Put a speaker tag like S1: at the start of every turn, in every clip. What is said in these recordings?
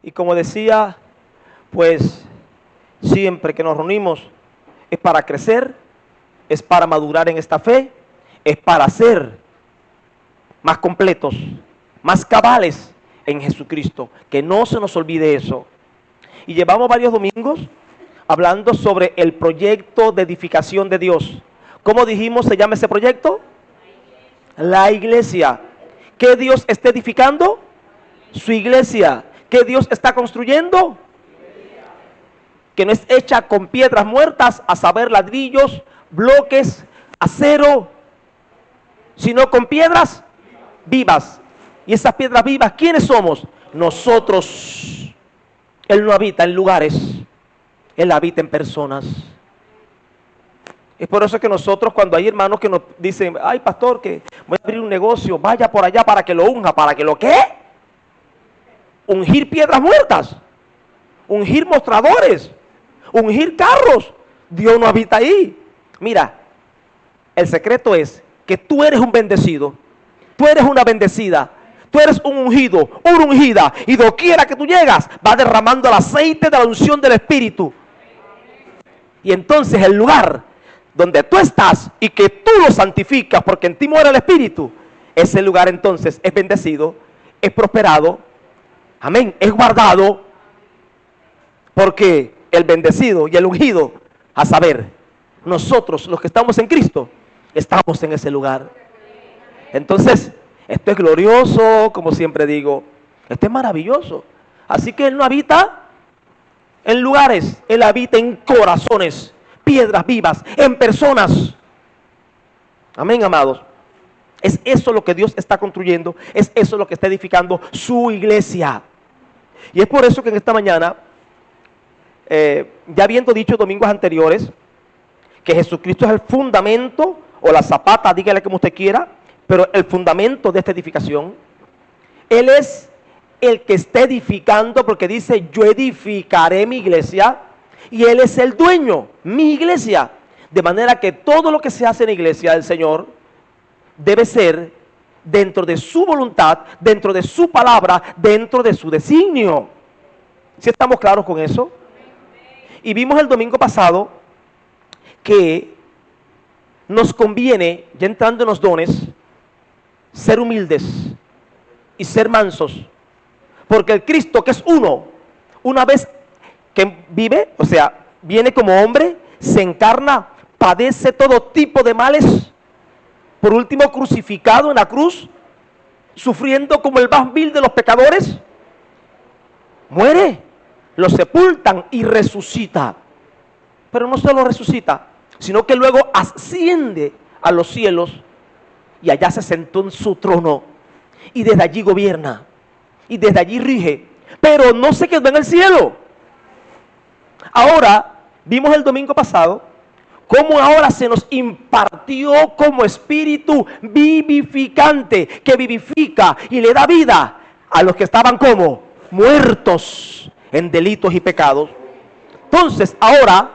S1: Y como decía, pues siempre que nos reunimos es para crecer, es para madurar en esta fe, es para ser más completos, más cabales en Jesucristo. Que no se nos olvide eso. Y llevamos varios domingos hablando sobre el proyecto de edificación de Dios. ¿Cómo dijimos se llama ese proyecto? La iglesia. ¿Qué Dios está edificando? Su iglesia. ¿Qué Dios está construyendo? Que no es hecha con piedras muertas, a saber, ladrillos, bloques, acero, sino con piedras vivas. Y esas piedras vivas, ¿quiénes somos? Nosotros. Él no habita en lugares, Él habita en personas. Es por eso que nosotros, cuando hay hermanos que nos dicen, ay pastor, que voy a abrir un negocio, vaya por allá para que lo unja. ¿Para que lo qué? Ungir piedras muertas, ungir mostradores, ungir carros. Dios no habita ahí. Mira, el secreto es que tú eres un bendecido, tú eres una bendecida, tú eres un ungido, una ungida, y doquiera que tú llegas, va derramando el aceite de la unción del Espíritu. Y entonces el lugar donde tú estás y que tú lo santificas porque en ti mora el Espíritu, ese lugar entonces es bendecido, es prosperado, amén, es guardado, porque el bendecido y el ungido, a saber, nosotros los que estamos en Cristo, estamos en ese lugar. Entonces, esto es glorioso, como siempre digo, esto es maravilloso. Así que Él no habita en lugares, Él habita en corazones, piedras vivas, en personas. Amén, amados. Es eso lo que Dios está construyendo, es eso lo que está edificando su iglesia. Y es por eso que en esta mañana, ya habiendo dicho domingos anteriores, que Jesucristo es el fundamento, o la zapata, dígale como usted quiera, pero el fundamento de esta edificación, Él es el que está edificando, porque dice, yo edificaré mi iglesia, y Él es el dueño, mi iglesia. De manera que todo lo que se hace en la iglesia del Señor debe ser dentro de su voluntad, dentro de su palabra, dentro de su designio. ¿Sí estamos claros con eso? Y vimos el domingo pasado que nos conviene, ya entrando en los dones, ser humildes y ser mansos. Porque el Cristo, que es uno, una vez que vive, o sea, viene como hombre, se encarna, padece todo tipo de males, por último crucificado en la cruz, sufriendo como el más vil de los pecadores, muere, lo sepultan y resucita. Pero no solo resucita, sino que luego asciende a los cielos y allá se sentó en su trono y desde allí gobierna y desde allí rige, pero no se quedó en el cielo. Ahora, vimos el domingo pasado cómo ahora se nos impartió como espíritu vivificante, que vivifica y le da vida a los que estaban como muertos en delitos y pecados. Entonces, ahora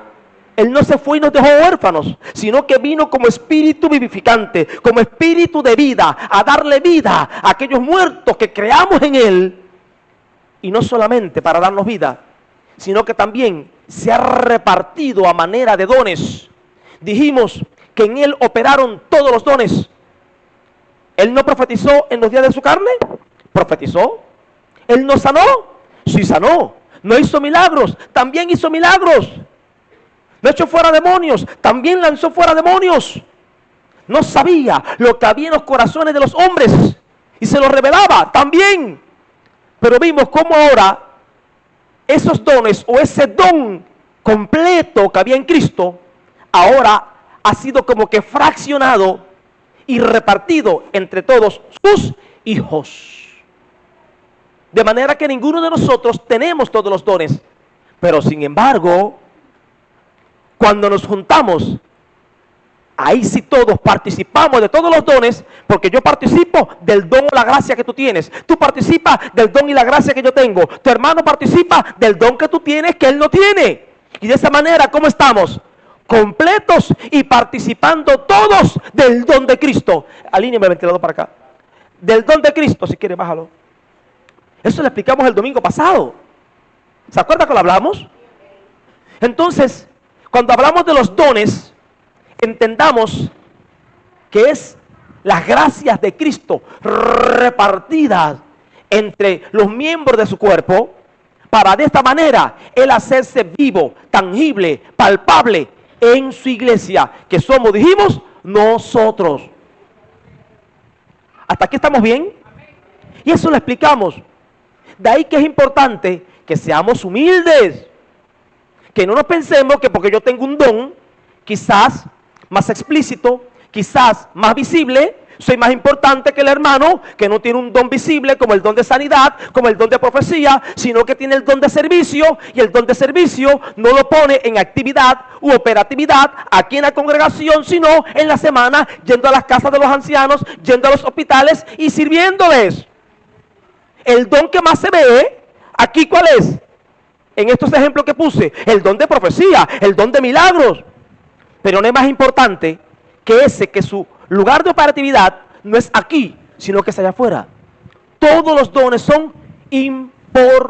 S1: Él no se fue y nos dejó huérfanos, sino que vino como espíritu vivificante, como espíritu de vida, a darle vida a aquellos muertos que creamos en Él. Y no solamente para darnos vida, sino que también se ha repartido a manera de dones. Dijimos que en Él operaron todos los dones. Él no profetizó en los días de su carne, profetizó. Él no sanó, sí sanó. No hizo milagros, también hizo milagros. No echó fuera demonios, también lanzó fuera demonios. No sabía lo que había en los corazones de los hombres y se lo revelaba también. Pero vimos cómo ahora esos dones o ese don completo que había en Cristo, ahora ha sido como que fraccionado y repartido entre todos sus hijos. De manera que ninguno de nosotros tenemos todos los dones, pero sin embargo, cuando nos juntamos, ahí sí todos participamos de todos los dones, porque yo participo del don o la gracia que tú tienes. Tú participas del don y la gracia que yo tengo. Tu hermano participa del don que tú tienes que él no tiene. Y de esa manera, ¿cómo estamos? Completos y participando todos del don de Cristo. Alíñame el ventilador para acá. Del don de Cristo, si quiere, bájalo. Eso lo explicamos el domingo pasado. ¿Se acuerda que lo hablamos? Entonces, cuando hablamos de los dones, entendamos que es las gracias de Cristo repartidas entre los miembros de su cuerpo, para de esta manera Él hacerse vivo, tangible, palpable en su iglesia, que somos, dijimos, nosotros. ¿Hasta aquí estamos bien? Y eso lo explicamos. De ahí que es importante que seamos humildes, que no nos pensemos que porque yo tengo un don, quizás más explícito, quizás más visible, soy más importante que el hermano que no tiene un don visible como el don de sanidad, como el don de profecía, sino que tiene el don de servicio, y el don de servicio no lo pone en actividad u operatividad aquí en la congregación, sino en la semana, yendo a las casas de los ancianos, yendo a los hospitales y sirviéndoles. El don que más se ve aquí, ¿cuál es? En estos ejemplos que puse, el don de profecía, el don de milagros. Pero no es más importante que ese, que su lugar de operatividad no es aquí, sino que es allá afuera. Todos los dones son importantes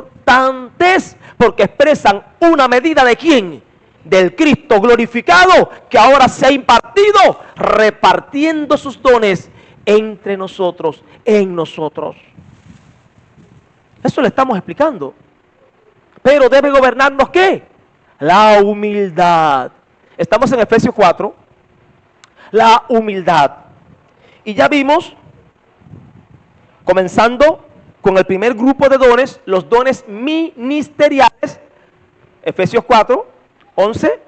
S1: porque expresan una medida de ¿quién? Del Cristo glorificado, que ahora se ha impartido, repartiendo sus dones entre nosotros, en nosotros. Eso le estamos explicando. Pero debe gobernarnos ¿qué? La humildad. Estamos en Efesios 4. La humildad. Y ya vimos, comenzando con el primer grupo de dones, los dones ministeriales, Efesios 4, 11.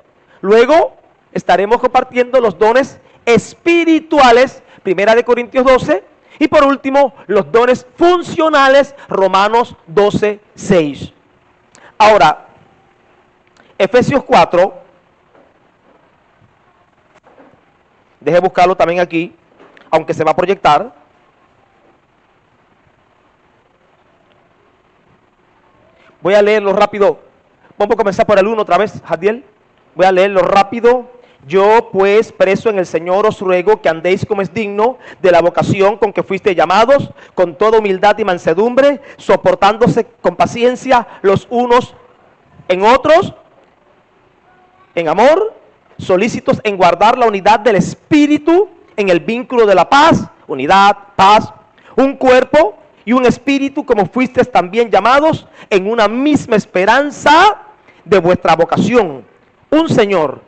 S1: Luego estaremos compartiendo los dones espirituales, Primera de Corintios 12. Y por último, los dones funcionales, Romanos 12, 6. Ahora, Efesios 4, deje buscarlo también aquí, aunque se va a proyectar. Voy a leerlo rápido. Vamos a comenzar por el 1 otra vez, Jadiel. Voy a leerlo rápido. Yo pues, preso en el Señor, os ruego que andéis como es digno de la vocación con que fuisteis llamados, con toda humildad y mansedumbre, soportándose con paciencia los unos en otros, en amor, solícitos en guardar la unidad del Espíritu en el vínculo de la paz. Unidad, paz, un cuerpo y un espíritu, como fuisteis también llamados, en una misma esperanza de vuestra vocación. Un Señor,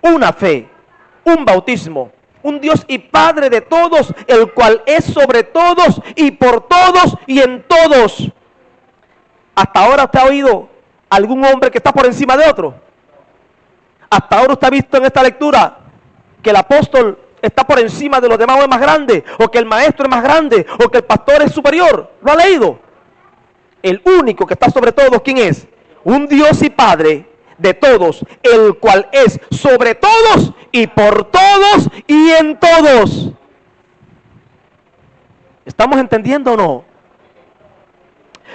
S1: una fe, un bautismo, un Dios y Padre de todos, el cual es sobre todos y por todos y en todos. ¿Hasta ahora usted ha oído algún hombre que está por encima de otro? ¿Hasta ahora usted ha visto en esta lectura que el apóstol está por encima de los demás o es más grande? ¿O que el maestro es más grande? ¿O que el pastor es superior? ¿Lo ha leído? El único que está sobre todos, ¿quién es? Un Dios y Padre de todos, el cual es sobre todos y por todos y en todos. ¿Estamos entendiendo o no?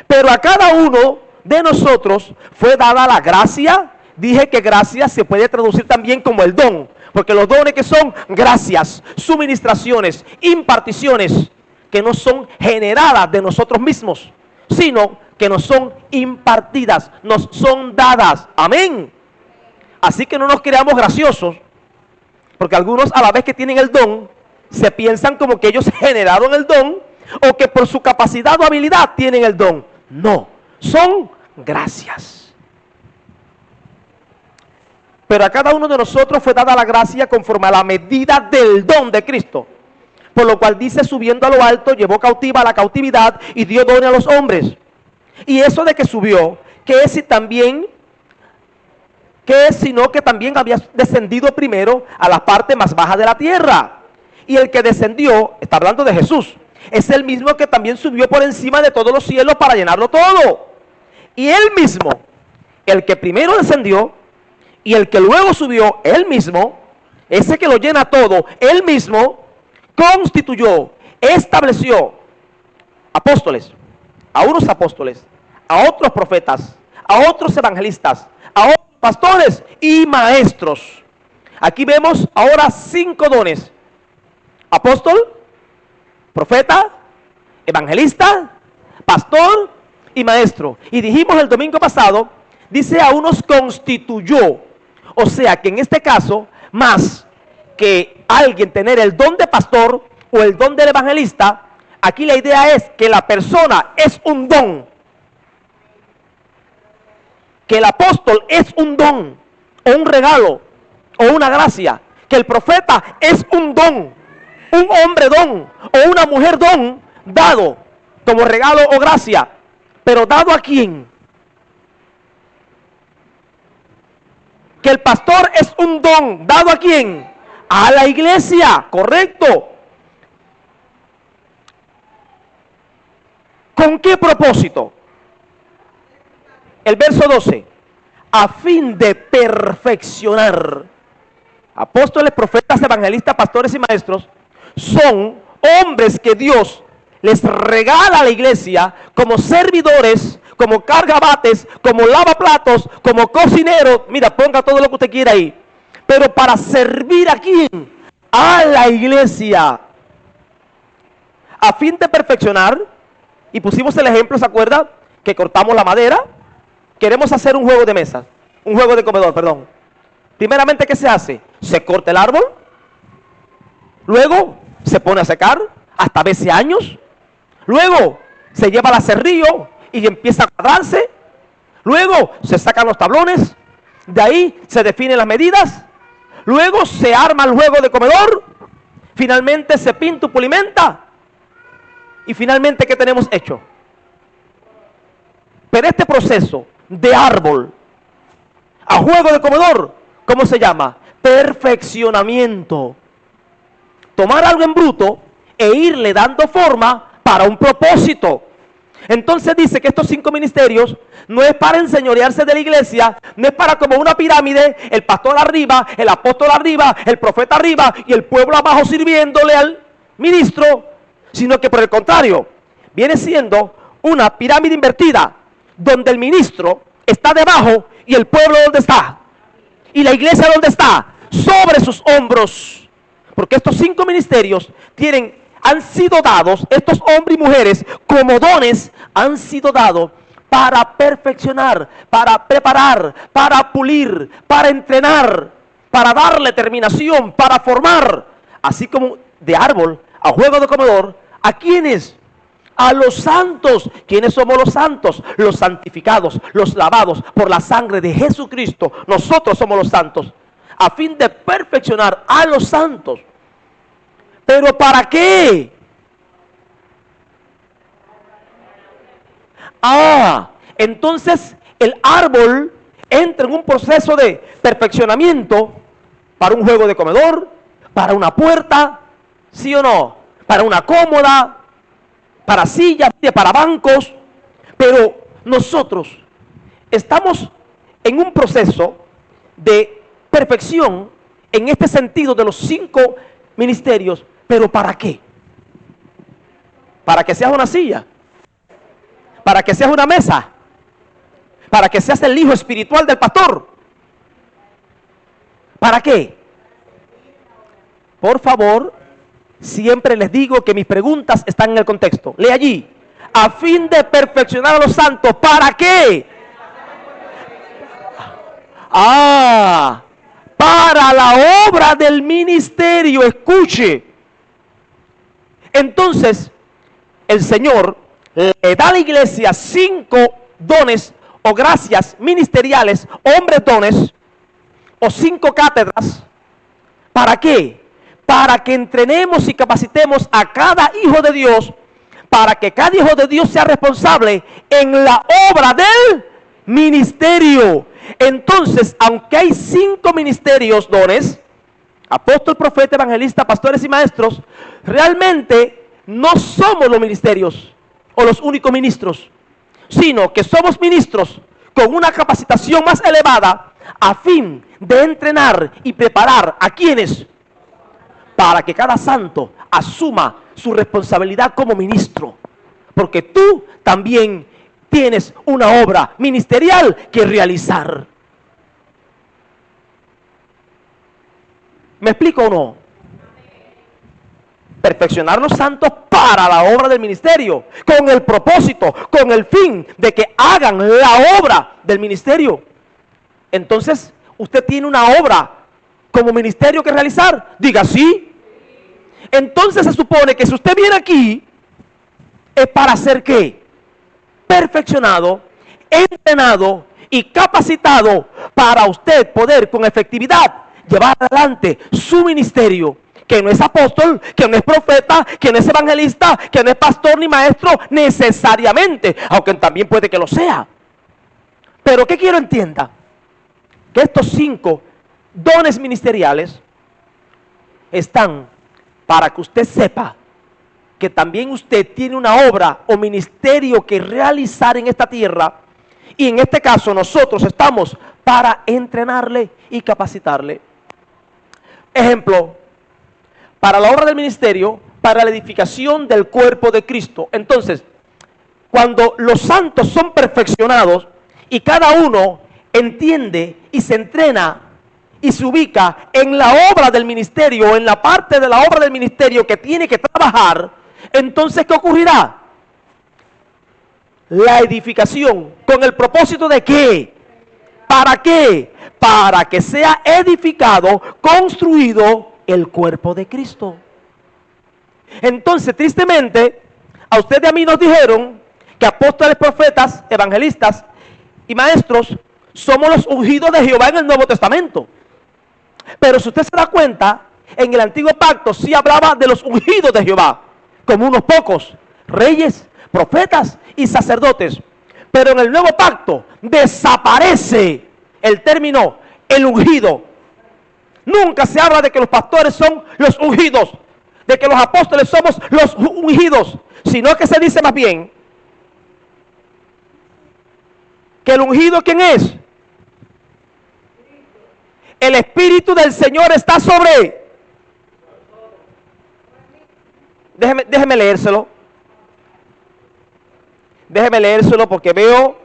S1: Pero a cada uno de nosotros fue dada la gracia. Dije que gracia se puede traducir también como el don, porque los dones que son gracias, suministraciones, imparticiones, que no son generadas de nosotros mismos, sino que nos son impartidas, nos son dadas. Amén. Así que no nos creamos graciosos, porque algunos a la vez que tienen el don, se piensan como que ellos generaron el don, o que por su capacidad o habilidad tienen el don. No, son gracias. Pero a cada uno de nosotros fue dada la gracia conforme a la medida del don de Cristo. Por lo cual dice, subiendo a lo alto, llevó cautiva la cautividad y dio dones a los hombres. Y eso de que subió, que es sino que también había descendido primero a la parte más baja de la tierra. Y el que descendió, está hablando de Jesús, es el mismo que también subió por encima de todos los cielos para llenarlo todo. Y él mismo, el que primero descendió y el que luego subió, él mismo, ese que lo llena todo, él mismo constituyó, estableció apóstoles, a unos apóstoles, a otros profetas, a otros evangelistas, a otros pastores y maestros. Aquí vemos ahora 5 dones: apóstol, profeta, evangelista, pastor y maestro. Y dijimos el domingo pasado Dice aún nos constituyó. O sea que en este caso, más que alguien tener el don de pastor o el don del evangelista, aquí la idea es que la persona es un don. Que el apóstol es un don, o un regalo, o una gracia. Que el profeta es un don, un hombre don, o una mujer don, dado como regalo o gracia. Pero ¿dado a quién? Que el pastor es un don, ¿dado a quién? A la iglesia, correcto. ¿Con qué propósito? El verso 12. A fin de perfeccionar. Apóstoles, profetas, evangelistas, pastores y maestros son hombres que Dios les regala a la iglesia como servidores, como cargabates, como lavaplatos, como cocineros. Mira, ponga todo lo que usted quiera ahí. Pero para servir a quién? A la iglesia. A fin de perfeccionar. Y pusimos el ejemplo, ¿se acuerda? Que cortamos la madera. Queremos hacer un juego de mesa. Un juego de comedor, perdón. Primeramente, ¿qué se hace? Se corta el árbol. Luego se pone a secar hasta 20 años. Luego se lleva al aserrío y empieza a cuadrarse. Luego se sacan los tablones. De ahí se definen las medidas. Luego se arma el juego de comedor. Finalmente se pinta y pulimenta. Y finalmente, ¿qué tenemos hecho? Pero este proceso de árbol a juego de comedor, ¿cómo se llama? Perfeccionamiento. Tomar algo en bruto e irle dando forma para un propósito. Entonces dice que estos 5 ministerios no es para enseñorearse de la iglesia, no es para como una pirámide, el pastor arriba, el apóstol arriba, el profeta arriba y el pueblo abajo sirviéndole al ministro, sino que por el contrario, viene siendo una pirámide invertida, donde el ministro está debajo y el pueblo ¿dónde está? Y la iglesia ¿dónde está? Sobre sus hombros. Porque estos 5 ministerios han sido dados, estos hombres y mujeres como dones han sido dados para perfeccionar, para preparar, para pulir, para entrenar, para darle terminación, para formar, así como de árbol a juego de comedor. ¿A quiénes? A los santos. ¿Quiénes somos los santos? Los santificados, los lavados por la sangre de Jesucristo. Nosotros somos los santos, a fin de perfeccionar a los santos. ¿Pero para qué? Entonces el árbol entra en un proceso de perfeccionamiento para un juego de comedor, para una puerta, ¿sí o no? Para una cómoda, para sillas, para bancos. Pero nosotros estamos en un proceso de perfección en este sentido de los 5 ministerios. ¿Pero para qué? Para que seas una silla, para que seas una mesa, para que seas el hijo espiritual del pastor. ¿Para qué? Por favor, siempre les digo que mis preguntas están en el contexto. Lee allí. A fin de perfeccionar a los santos. ¿Para qué? Para la obra del ministerio. Escuche. Entonces, el Señor le da a la iglesia 5 dones o gracias ministeriales, hombres dones, o 5 cátedras. ¿Para qué? Para que entrenemos y capacitemos a cada hijo de Dios, para que cada hijo de Dios sea responsable en la obra del ministerio. Entonces, aunque hay 5 ministerios, dones, apóstol, profeta, evangelista, pastores y maestros, realmente no somos los ministerios o los únicos ministros, sino que somos ministros con una capacitación más elevada a fin de entrenar y preparar a quienes, para que cada santo asuma su responsabilidad como ministro, porque tú también tienes una obra ministerial que realizar. ¿Me explico o no? Perfeccionar los santos para la obra del ministerio, con el propósito, con el fin de que hagan la obra del ministerio. Entonces, usted tiene una obra como ministerio que realizar. Diga sí. Entonces se supone que si usted viene aquí, es para ser ¿qué? Perfeccionado, entrenado y capacitado para usted poder con efectividad llevar adelante su ministerio, que no es apóstol, que no es profeta, que no es evangelista, que no es pastor ni maestro necesariamente, aunque también puede que lo sea. Pero ¿qué quiero entienda? Que estos 5 dones ministeriales están para que usted sepa que también usted tiene una obra o ministerio que realizar en esta tierra, y en este caso nosotros estamos para entrenarle y capacitarle. Ejemplo, para la obra del ministerio, para la edificación del cuerpo de Cristo. Entonces, cuando los santos son perfeccionados y cada uno entiende y se entrena y se ubica en la obra del ministerio, en la parte de la obra del ministerio que tiene que trabajar, entonces ¿qué ocurrirá? La edificación, ¿con el propósito de qué? ¿Para qué? Para que sea edificado, construido el cuerpo de Cristo. Entonces, tristemente, a usted y a mí nos dijeron que apóstoles, profetas, evangelistas y maestros somos los ungidos de Jehová en el Nuevo Testamento. Pero si usted se da cuenta, en el Antiguo Pacto sí hablaba de los ungidos de Jehová, como unos pocos, reyes, profetas y sacerdotes. Pero en el Nuevo Pacto desaparece el término el ungido. Nunca se habla de que los pastores son los ungidos, de que los apóstoles somos los ungidos, sino que se dice más bien que el ungido, ¿quién es? El Espíritu del Señor está sobre. Déjeme leérselo. Déjeme leérselo porque veo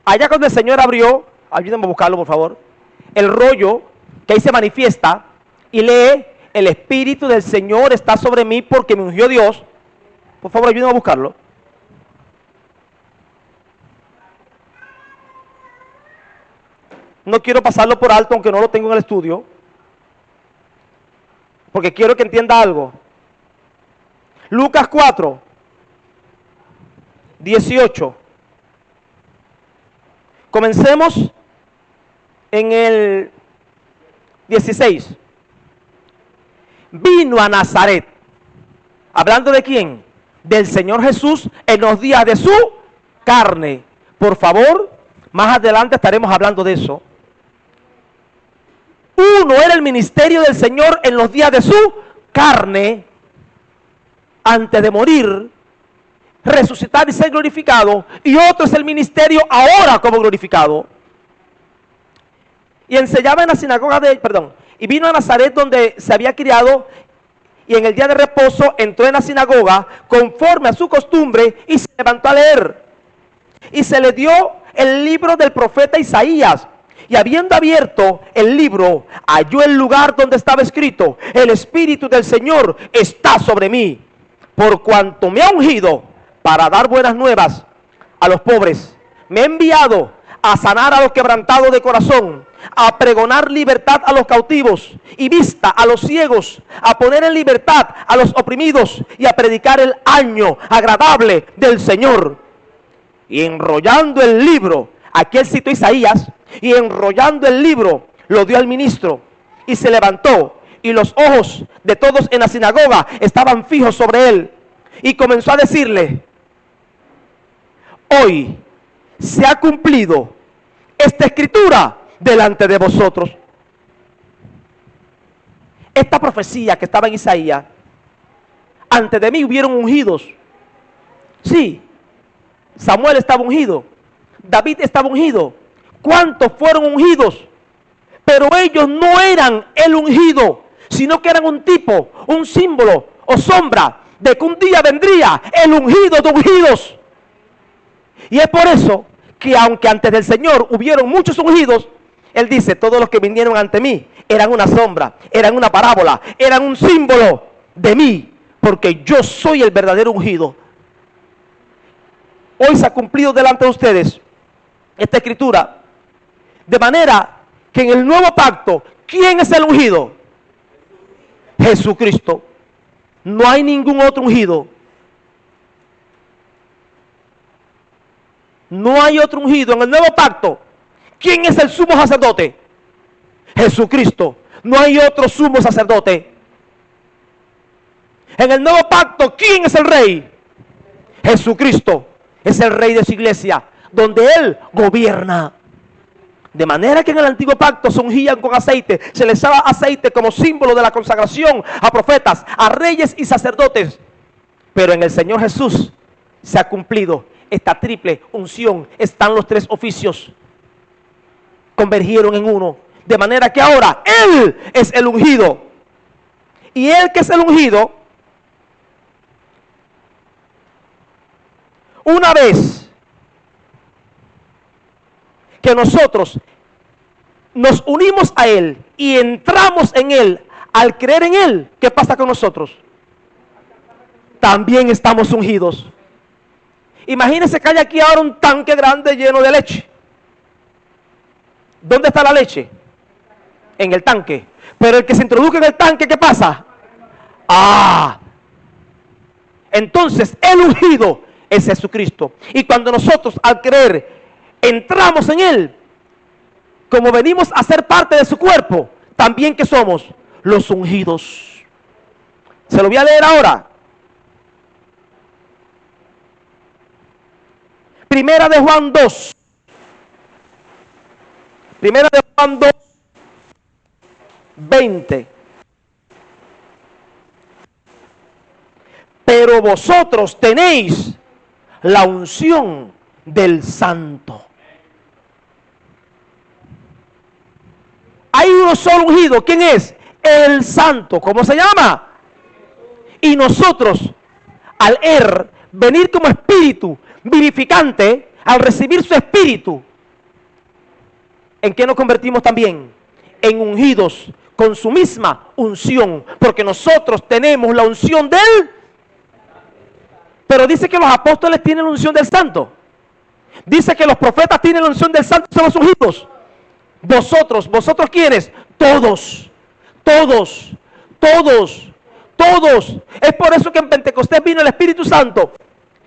S1: allá cuando el Señor abrió, ayúdenme a buscarlo por favor, el rollo que ahí se manifiesta y lee: el Espíritu del Señor está sobre mí porque me ungió Dios. Por favor, ayúdenme a buscarlo. No quiero pasarlo por alto, aunque no lo tengo en el estudio, porque quiero que entienda algo. Lucas 4, 18. Comencemos en el 16. Vino a Nazaret. ¿Hablando de quién? Del Señor Jesús en los días de su carne. Por favor, más adelante estaremos hablando de eso. Uno era el ministerio del Señor en los días de su carne, antes de morir, resucitar y ser glorificado, y otro es el ministerio ahora como glorificado. Y enseñaba en la sinagoga y vino a Nazaret donde se había criado, y en el día de reposo entró en la sinagoga conforme a su costumbre y se levantó a leer. Y se le dio el libro del profeta Isaías. Y habiendo abierto el libro, halló el lugar donde estaba escrito: el Espíritu del Señor está sobre mí, por cuanto me ha ungido para dar buenas nuevas a los pobres. Me ha enviado a sanar a los quebrantados de corazón, a pregonar libertad a los cautivos y vista a los ciegos, a poner en libertad a los oprimidos y a predicar el año agradable del Señor. Y enrollando el libro, aquí él citó Isaías, y enrollando el libro lo dio al ministro y se levantó, y los ojos de todos en la sinagoga estaban fijos sobre él, y comenzó a decirle: hoy se ha cumplido esta escritura delante de vosotros. Esta profecía que estaba en Isaías: antes de mí hubieron ungidos. Sí, Samuel estaba ungido, David estaba ungido. ¿Cuántos fueron ungidos? Pero ellos no eran el ungido, sino que eran un tipo, un símbolo o sombra de que un día vendría el ungido de ungidos. Y es por eso que aunque antes del Señor hubieron muchos ungidos, Él dice, todos los que vinieron ante mí eran una sombra, eran una parábola, eran un símbolo de mí, porque yo soy el verdadero ungido. Hoy se ha cumplido delante de ustedes esta escritura, de manera que en el nuevo pacto, ¿quién es el ungido? Jesucristo. No hay ningún otro ungido. No hay otro ungido en el nuevo pacto. ¿Quién es el sumo sacerdote? Jesucristo. No hay otro sumo sacerdote. En el nuevo pacto, ¿quién es el rey? Jesucristo. Es el rey de su iglesia, donde Él gobierna. De manera que en el antiguo pacto se ungían con aceite, se les daba aceite como símbolo de la consagración a profetas, a reyes y sacerdotes. Pero en el Señor Jesús se ha cumplido esta triple unción. Están los tres oficios, convergieron en uno. De manera que ahora Él es el ungido. Y Él que es el ungido, una vez que nosotros nos unimos a Él y entramos en Él, al creer en Él, ¿qué pasa con nosotros? También estamos ungidos. Imagínense que hay aquí ahora un tanque grande lleno de leche. ¿Dónde está la leche? En el tanque. Pero el que se introduce en el tanque, ¿qué pasa? Entonces el ungido es Jesucristo. Y cuando nosotros al creer entramos en Él, como venimos a ser parte de su cuerpo, también que somos los ungidos. Se lo voy a leer ahora. Primera de Juan 2. Primera de Juan 2, 20. Pero vosotros tenéis la unción del Santo. Hay uno solo ungido. ¿Quién es? El Santo. ¿Cómo se llama? Y nosotros, al venir como espíritu vivificante, al recibir su espíritu, ¿en qué nos convertimos también? En ungidos con su misma unción, porque nosotros tenemos la unción del... Pero dice que los apóstoles tienen la unción del Santo. Dice que los profetas tienen la unción del Santo, son los ungidos. ¿Vosotros quiénes? Todos. Es por eso que en Pentecostés vino el Espíritu Santo.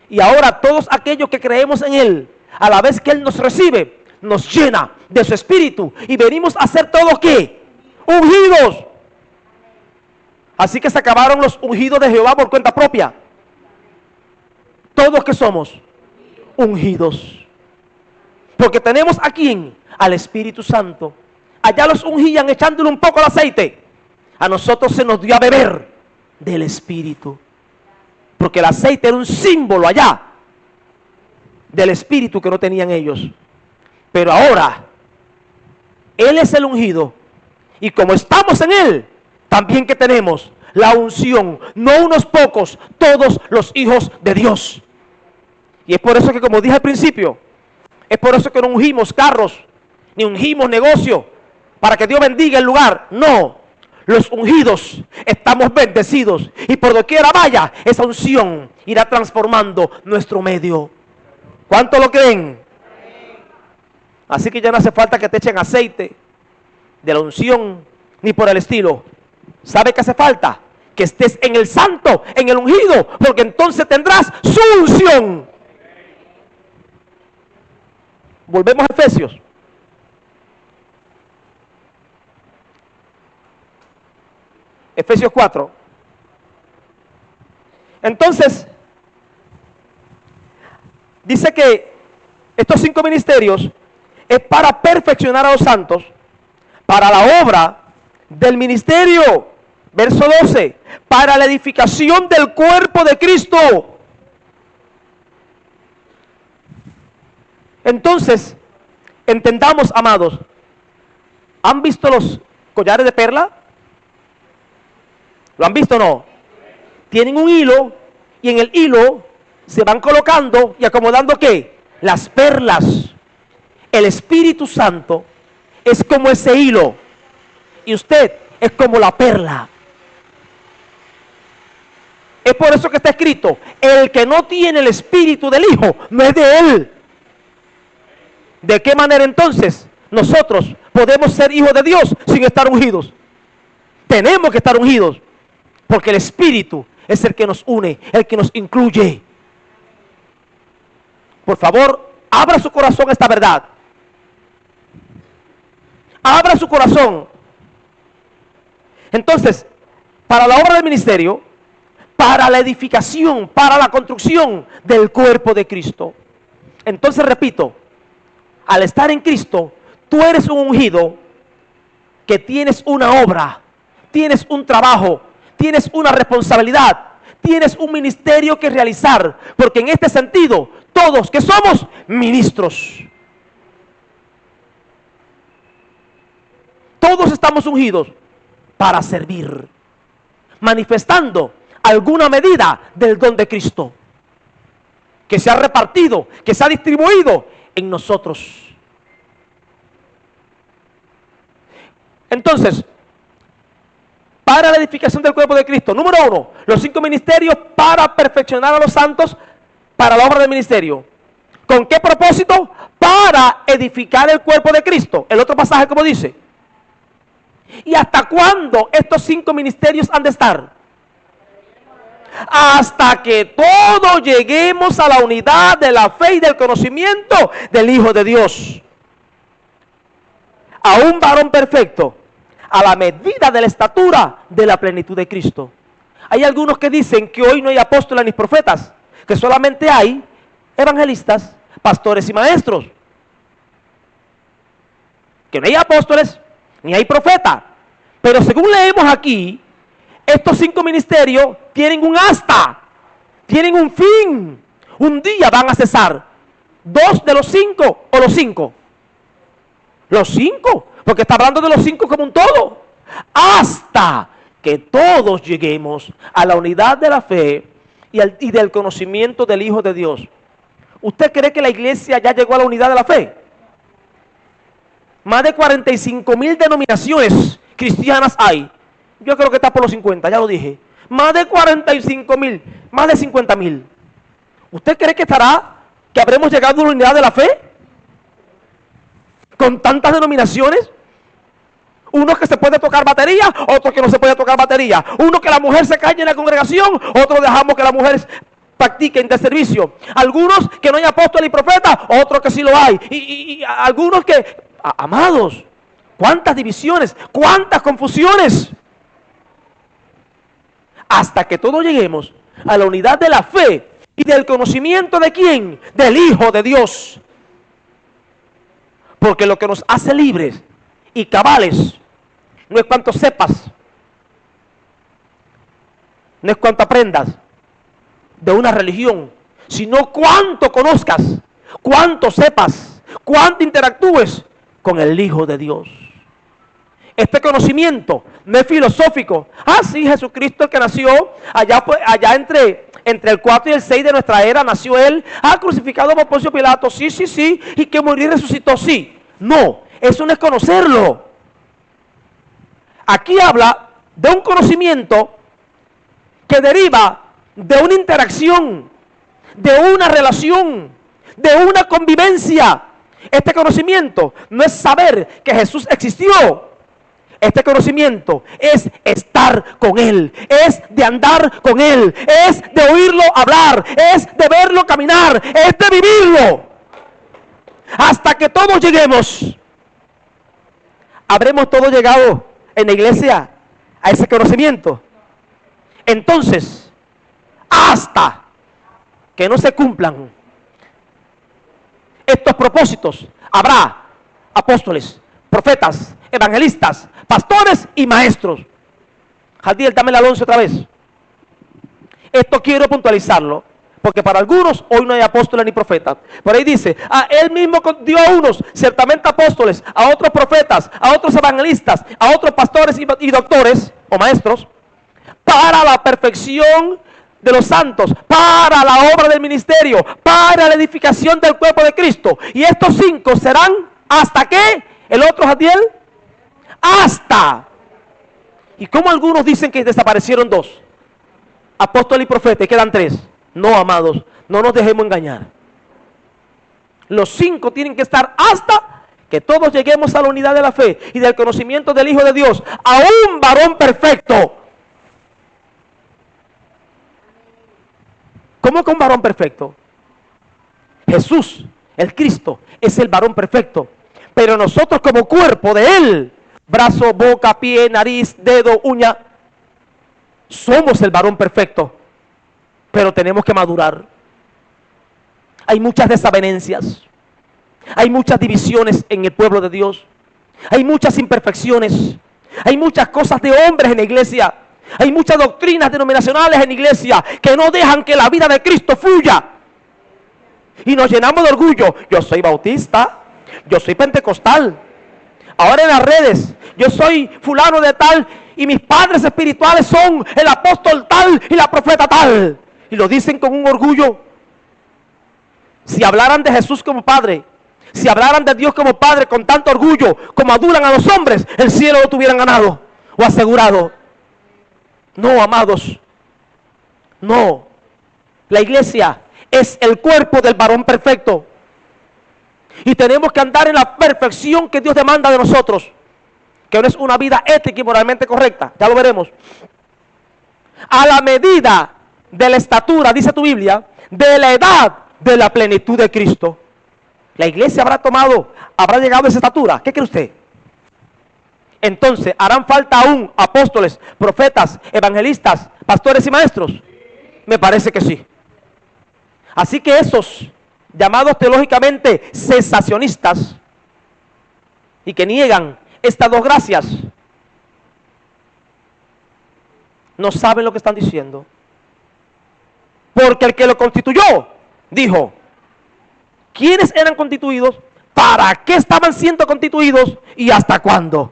S1: Y ahora todos aquellos que creemos en Él, a la vez que Él nos recibe, nos llena de su Espíritu. Y venimos a ser todos, ¿qué? Ungidos. Así que se acabaron los ungidos de Jehová por cuenta propia. Todos que somos ungidos. Porque tenemos a quién? Al Espíritu Santo. Allá los ungían echándole un poco de aceite. A nosotros se nos dio a beber del Espíritu. Porque el aceite era un símbolo allá del Espíritu que no tenían ellos. Pero ahora, Él es el ungido. Y como estamos en Él, también que tenemos la unción, no unos pocos, todos los hijos de Dios. Y es por eso que, como dije al principio, es por eso que no ungimos carros, ni ungimos negocio, para que Dios bendiga el lugar. No, los ungidos estamos bendecidos. Y por doquiera vaya, esa unción irá transformando nuestro medio. ¿Cuánto lo creen? Así que ya no hace falta que te echen aceite de la unción, ni por el estilo. ¿Sabe qué hace falta? Que estés en el santo, en el ungido, porque entonces tendrás su unción. Volvemos a Efesios. Efesios 4. Entonces, dice que estos 5 ministerios es para perfeccionar a los santos, para la obra del ministerio, verso 12, para la edificación del cuerpo de Cristo. Entonces, entendamos, amados, ¿han visto los collares de perla? ¿Lo han visto o no? Tienen un hilo y en el hilo se van colocando y acomodando ¿qué? Las perlas. El Espíritu Santo es como ese hilo y usted es como la perla. Es por eso que está escrito: el que no tiene el espíritu del Hijo no es de él. ¿De qué manera entonces nosotros podemos ser hijos de Dios sin estar ungidos? Tenemos que estar ungidos, porque el espíritu es el que nos une, el que nos incluye. Por favor, abra su corazón a esta verdad. Abra su corazón. Entonces, para la obra del ministerio, para la edificación, para la construcción del cuerpo de Cristo. Entonces, repito, al estar en Cristo, tú eres un ungido que tienes una obra, tienes un trabajo, tienes una responsabilidad, tienes un ministerio que realizar, porque en este sentido, todos que somos ministros, todos estamos ungidos para servir, manifestando alguna medida del don de Cristo, que se ha repartido, que se ha distribuido en nosotros. Entonces, para la edificación del cuerpo de Cristo, número 1, los 5 ministerios para perfeccionar a los santos para la obra del ministerio. ¿Con qué propósito? Para edificar el cuerpo de Cristo. El otro pasaje, como dice: ¿y hasta cuándo estos 5 ministerios han de estar? Hasta que todos lleguemos a la unidad de la fe y del conocimiento del Hijo de Dios, a un varón perfecto, a la medida de la estatura de la plenitud de Cristo. Hay algunos que dicen que hoy no hay apóstoles ni profetas, que solamente hay evangelistas, pastores y maestros, que no hay apóstoles ni hay profetas. Pero según leemos aquí, estos 5 ministerios tienen un hasta, tienen un fin. Un día van a cesar. 2 de los 5 o los 5. Los 5, porque está hablando de los 5 como un todo. Hasta que todos lleguemos a la unidad de la fe y del conocimiento del Hijo de Dios. ¿Usted cree que la iglesia ya llegó a la unidad de la fe? Más de 45,000 denominaciones cristianas hay. Yo creo que está por los 50, ya lo dije. Más de 45,000, más de 50,000. ¿Usted cree que habremos llegado a la unidad de la fe? Con tantas denominaciones. Uno que se puede tocar batería, otro que no se puede tocar batería. Uno que la mujer se calle en la congregación, otro dejamos que la mujer practiquen de servicio. Algunos que no hay apóstol y profeta, otros que sí lo hay. Y algunos que, amados, cuántas divisiones, cuántas confusiones. Hasta que todos lleguemos a la unidad de la fe y del conocimiento de ¿quién? Del Hijo de Dios. Porque lo que nos hace libres y cabales no es cuánto sepas, no es cuánto aprendas de una religión, sino cuánto conozcas, cuánto sepas, cuánto interactúes con el Hijo de Dios. Este conocimiento no es filosófico. Sí, Jesucristo, el que nació allá entre el 4 y el 6 de nuestra era, nació Él, crucificado por Poncio Pilato, sí, y que murió y resucitó, sí. No, eso no es conocerlo. Aquí habla de un conocimiento que deriva de una interacción, de una relación, de una convivencia. Este conocimiento no es saber que Jesús existió. Este conocimiento es estar con Él, es de andar con Él, es de oírlo hablar, es de verlo caminar, es de vivirlo. Hasta que todos lleguemos. ¿Habremos todos llegado en la iglesia a ese conocimiento? Entonces, hasta que no se cumplan estos propósitos, habrá apóstoles, profetas, evangelistas, pastores y maestros. Jadiel, dame el 11 otra vez. Esto quiero puntualizarlo, porque para algunos hoy no hay apóstoles ni profetas. Por ahí dice, Él mismo dio a unos ciertamente apóstoles, a otros profetas, a otros evangelistas, a otros pastores y doctores o maestros, para la perfección de los santos, para la obra del ministerio, para la edificación del cuerpo de Cristo. Y estos 5 serán, ¿hasta qué? El otro, Jadiel, hasta. ¿Y cómo algunos dicen que desaparecieron dos? Apóstol y profeta, y quedan tres. No, amados, no nos dejemos engañar. Los 5 tienen que estar hasta que todos lleguemos a la unidad de la fe y del conocimiento del Hijo de Dios, a un varón perfecto. ¿Cómo que un varón perfecto? Jesús, el Cristo, es el varón perfecto. Pero nosotros como cuerpo de Él, brazo, boca, pie, nariz, dedo, uña, somos el varón perfecto. Pero tenemos que madurar. Hay muchas desavenencias. Hay muchas divisiones en el pueblo de Dios. Hay muchas imperfecciones. Hay muchas cosas de hombres en la iglesia. Hay muchas doctrinas denominacionales en la iglesia que no dejan que la vida de Cristo fluya. Y nos llenamos de orgullo. Yo soy bautista. Yo soy pentecostal. Ahora en las redes, yo soy fulano de tal. Y mis padres espirituales son el apóstol tal y la profeta tal. Y lo dicen con un orgullo. Si hablaran de Jesús como Padre, si hablaran de Dios como Padre con tanto orgullo, como adulan a los hombres, el cielo lo tuvieran ganado o asegurado. No, amados, no. La iglesia es el cuerpo del varón perfecto. Y tenemos que andar en la perfección que Dios demanda de nosotros. Que no es una vida ética y moralmente correcta, ya lo veremos. A la medida de la estatura, dice tu Biblia, de la edad de la plenitud de Cristo. La iglesia habrá llegado a esa estatura. ¿Qué cree usted? Entonces, ¿harán falta aún apóstoles, profetas, evangelistas, pastores y maestros? Me parece que sí. Así que esos llamados teológicamente cesacionistas y que niegan estas dos gracias, no saben lo que están diciendo. Porque el que lo constituyó dijo, ¿quiénes eran constituidos? ¿Para qué estaban siendo constituidos? ¿Y hasta cuándo?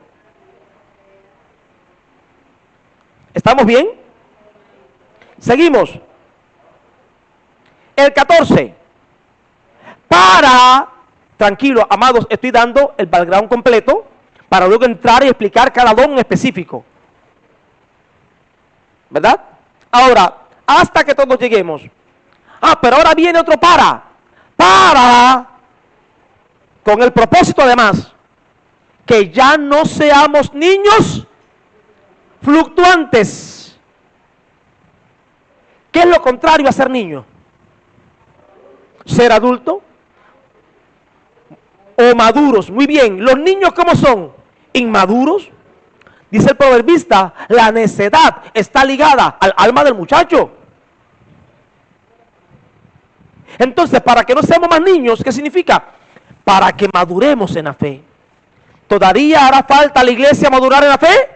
S1: ¿Estamos bien? Seguimos. El 14. Tranquilo, amados, estoy dando el background completo para luego entrar y explicar cada don en específico. ¿Verdad? Ahora, hasta que todos lleguemos. Pero ahora viene otro con el propósito además, que ya no seamos niños fluctuantes. ¿Qué es lo contrario a ser niño? Ser adulto o maduros. Muy bien, ¿los niños cómo son? Inmaduros. Dice el proverbista, la necedad está ligada al alma del muchacho. Entonces, para que no seamos más niños, ¿qué significa? Para que maduremos en la fe. ¿Todavía hará falta a la iglesia madurar en la fe?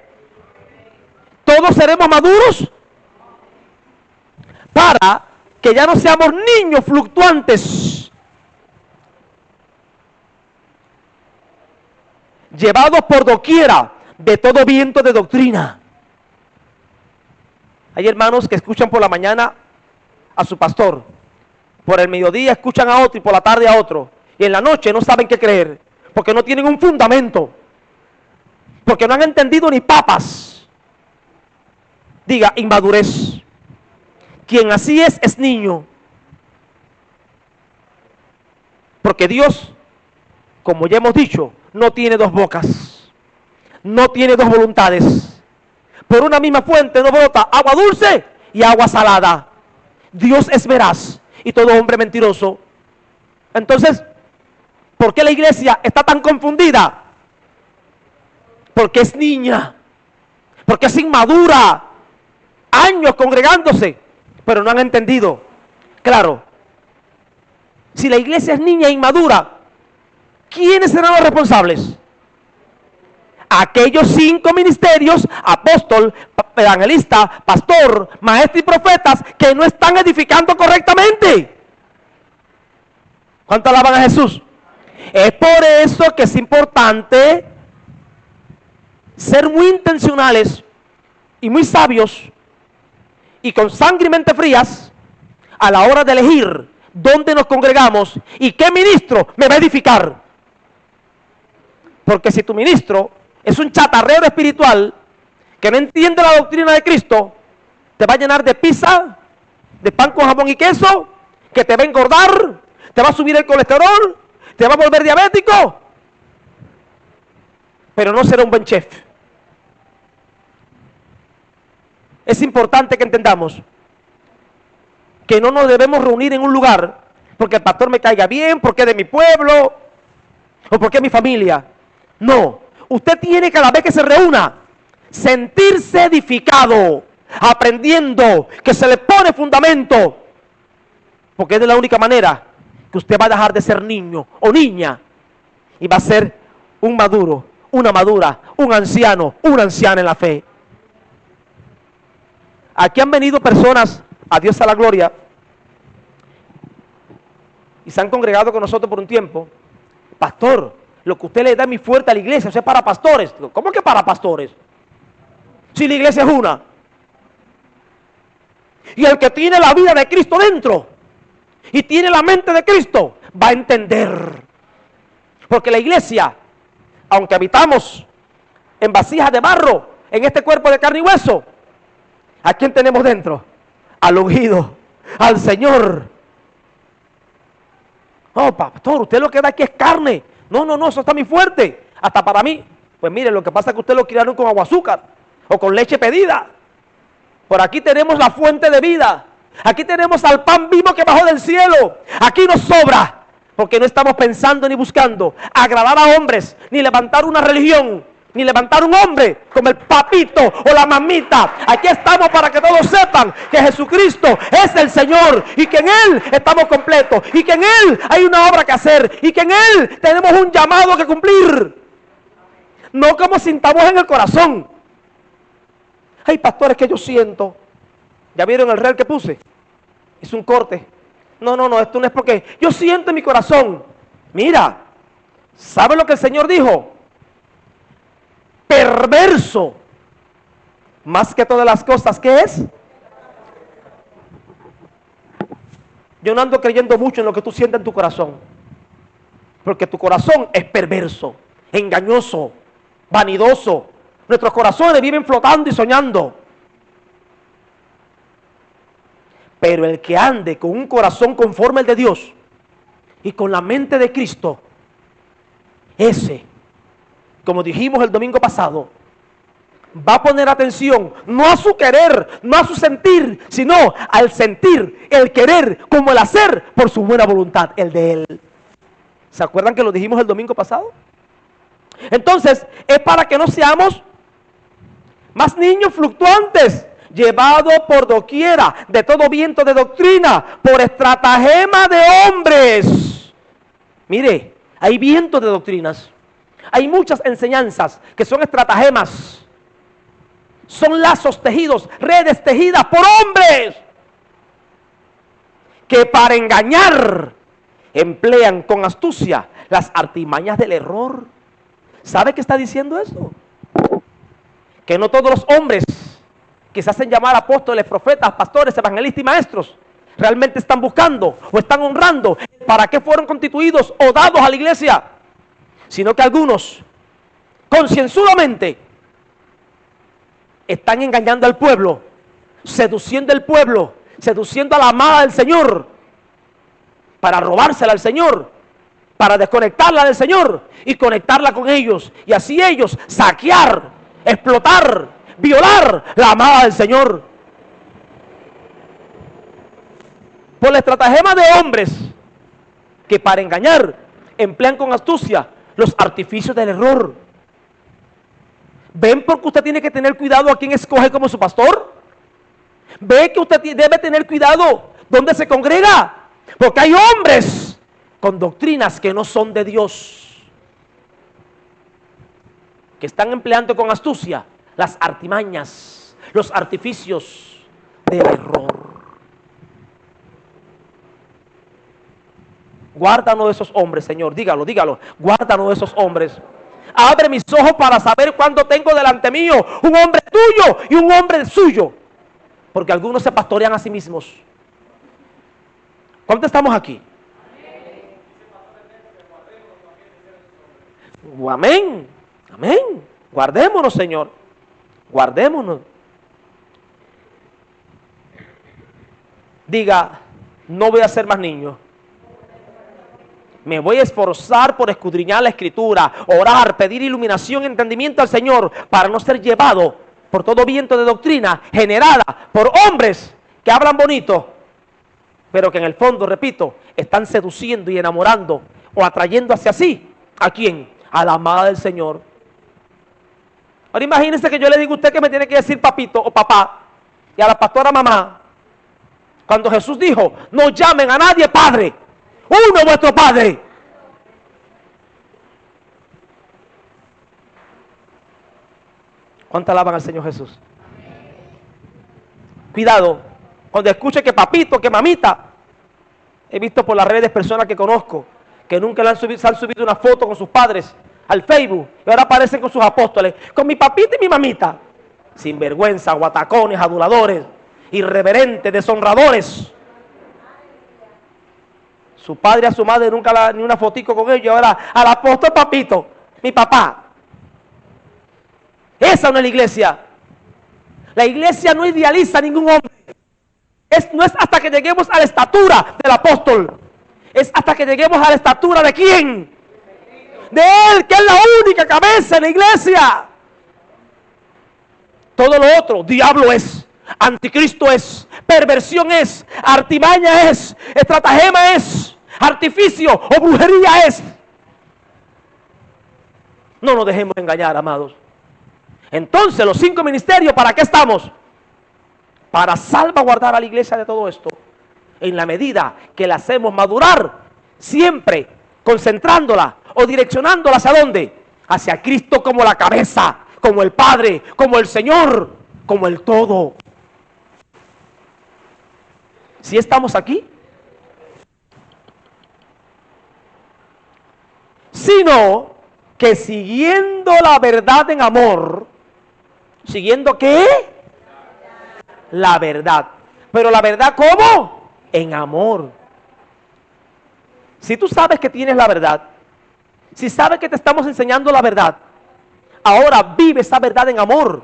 S1: ¿Todos seremos maduros? Para que ya no seamos niños fluctuantes, llevados por doquiera de todo viento de doctrina. Hay hermanos que escuchan por la mañana a su pastor, por el mediodía escuchan a otro y por la tarde a otro, y en la noche no saben qué creer, porque no tienen un fundamento, porque no han entendido ni papas. Diga, inmadurez. Quien así es niño. Porque Dios, como ya hemos dicho, no tiene dos bocas, no tiene dos voluntades. Por una misma fuente no brota agua dulce y agua salada. Dios es veraz y todo hombre mentiroso. Entonces, ¿por qué la iglesia está tan confundida? Porque es niña, porque es inmadura, años congregándose, pero no han entendido. Claro, si la iglesia es niña e inmadura, ¿quiénes serán los responsables? Aquellos 5 ministerios, apóstol, evangelista, pastor, maestro y profetas, que no están edificando correctamente. ¿Cuánto alaban a Jesús? Es por eso que es importante ser muy intencionales y muy sabios y con sangre y mente frías a la hora de elegir dónde nos congregamos y qué ministro me va a edificar. Porque si tu ministro es un chatarrero espiritual que no entiende la doctrina de Cristo, te va a llenar de pizza, de pan con jamón y queso, que te va a engordar, te va a subir el colesterol, te va a volver diabético, pero no será un buen chef. Es importante que entendamos que no nos debemos reunir en un lugar porque el pastor me caiga bien, porque es de mi pueblo o porque es mi familia. No, usted tiene cada vez que se reúna sentirse edificado, aprendiendo, que se le pone fundamento, porque es de la única manera que usted va a dejar de ser niño o niña y va a ser un maduro, una madura, un anciano, una anciana en la fe. Aquí han venido personas, a Dios a la gloria, y se han congregado con nosotros por un tiempo. Pastor, lo que usted le da muy fuerte a la iglesia, eso es para pastores. ¿Cómo que para pastores? Si la iglesia es una. Y el que tiene la vida de Cristo dentro y tiene la mente de Cristo va a entender. Porque la iglesia, aunque habitamos en vasijas de barro, en este cuerpo de carne y hueso, ¿a quién tenemos dentro? Al ungido, al Señor. Oh, pastor, usted lo que da aquí es carne. No, eso está muy fuerte. Hasta para mí. Pues mire, lo que pasa es que usted lo criaron con agua azúcar o con leche pedida. Por aquí tenemos la fuente de vida. Aquí tenemos al pan vivo que bajó del cielo. Aquí nos sobra, porque no estamos pensando ni buscando agradar a hombres, ni levantar una religión, ni levantar un hombre como el papito o la mamita. Aquí estamos para que todos sepan que Jesucristo es el Señor y que en Él estamos completos y que en Él hay una obra que hacer y que en Él tenemos un llamado que cumplir. No como sintamos en el corazón. Hay pastores que yo siento. ¿Ya vieron el reel que puse? Es un corte. No, esto no es porque yo siento en mi corazón. Mira, ¿sabe lo que el Señor dijo? Perverso, más que todas las cosas, ¿qué es? Yo no ando creyendo mucho en lo que tú sientes en tu corazón, porque tu corazón es perverso, engañoso, vanidoso. Nuestros corazones viven flotando y soñando. Pero el que ande con un corazón conforme al de Dios y con la mente de Cristo, ese, como dijimos el domingo pasado, va a poner atención no a su querer, no a su sentir, sino al sentir, el querer como el hacer por su buena voluntad, el de Él. ¿Se acuerdan que lo dijimos el domingo pasado? Entonces, es para que no seamos más niños fluctuantes, llevados por doquiera de todo viento de doctrina, por estratagema de hombres. Mire, hay viento de doctrinas. Hay muchas enseñanzas que son estratagemas. Son lazos tejidos, redes tejidas por hombres que para engañar emplean con astucia las artimañas del error. ¿Sabe qué está diciendo eso? Que no todos los hombres que se hacen llamar apóstoles, profetas, pastores, evangelistas y maestros realmente están buscando o están honrando para qué fueron constituidos o dados a la iglesia, sino que algunos concienzudamente están engañando al pueblo, seduciendo al pueblo, seduciendo a la amada del Señor para robársela al Señor, para desconectarla del Señor y conectarla con ellos, y así ellos saquear, explotar, violar la amada del Señor. Por la estratagema de hombres que para engañar emplean con astucia los artificios del error. ¿Ven por qué usted tiene que tener cuidado a quién escoge como su pastor? ¿Ve que usted debe tener cuidado dónde se congrega? Porque hay hombres con doctrinas que no son de Dios, que están empleando con astucia las artimañas, los artificios del error. Guárdanos de esos hombres, Señor, dígalo, guárdanos de esos hombres. Abre mis ojos para saber cuándo tengo delante mío un hombre tuyo y un hombre suyo, porque algunos se pastorean a sí mismos. ¿Cuántos estamos aquí? Amén, amén. Guardémonos, Señor. Guardémonos. Diga, no voy a ser más niño. Me voy a esforzar por escudriñar la Escritura, orar, pedir iluminación y entendimiento al Señor para no ser llevado por todo viento de doctrina generada por hombres que hablan bonito, pero que en el fondo, repito, están seduciendo y enamorando o atrayendo hacia sí. ¿A quién? A la amada del Señor. Ahora imagínense que yo le digo a usted que me tiene que decir papito o papá, y a la pastora mamá, cuando Jesús dijo, no llamen a nadie padre, uno es vuestro Padre. ¿Cuánto alaban al Señor Jesús? Cuidado, cuando escuche que papito, que mamita. He visto por las redes personas que conozco que nunca se han subido una foto con sus padres al Facebook y ahora aparecen con sus apóstoles, con mi papita y mi mamita. Sinvergüenza, guatacones, aduladores, irreverentes, deshonradores. Su padre a su madre nunca ni una fotico con ellos. Ahora al apóstol papito, mi papá. Esa no es la iglesia. La iglesia no idealiza a ningún hombre. No es hasta que lleguemos a la estatura del apóstol. Es hasta que lleguemos a la estatura de quién. De él, que es la única cabeza en la iglesia. Todo lo otro, diablo es, anticristo es, perversión es, artimaña es, estratagema es, artificio o brujería es. No nos dejemos engañar, amados. Entonces, los 5 ministerios, ¿para qué estamos? Para salvaguardar a la iglesia de todo esto. En la medida que la hacemos madurar, siempre concentrándola o direccionándola ¿hacia dónde? Hacia Cristo como la cabeza, como el Padre, como el Señor, como el todo. ¿Sí estamos aquí? Sino que siguiendo la verdad en amor, ¿siguiendo qué? La verdad. Pero la verdad ¿cómo? En amor. Si tú sabes que tienes la verdad, si sabes que te estamos enseñando la verdad, ahora vive esa verdad en amor.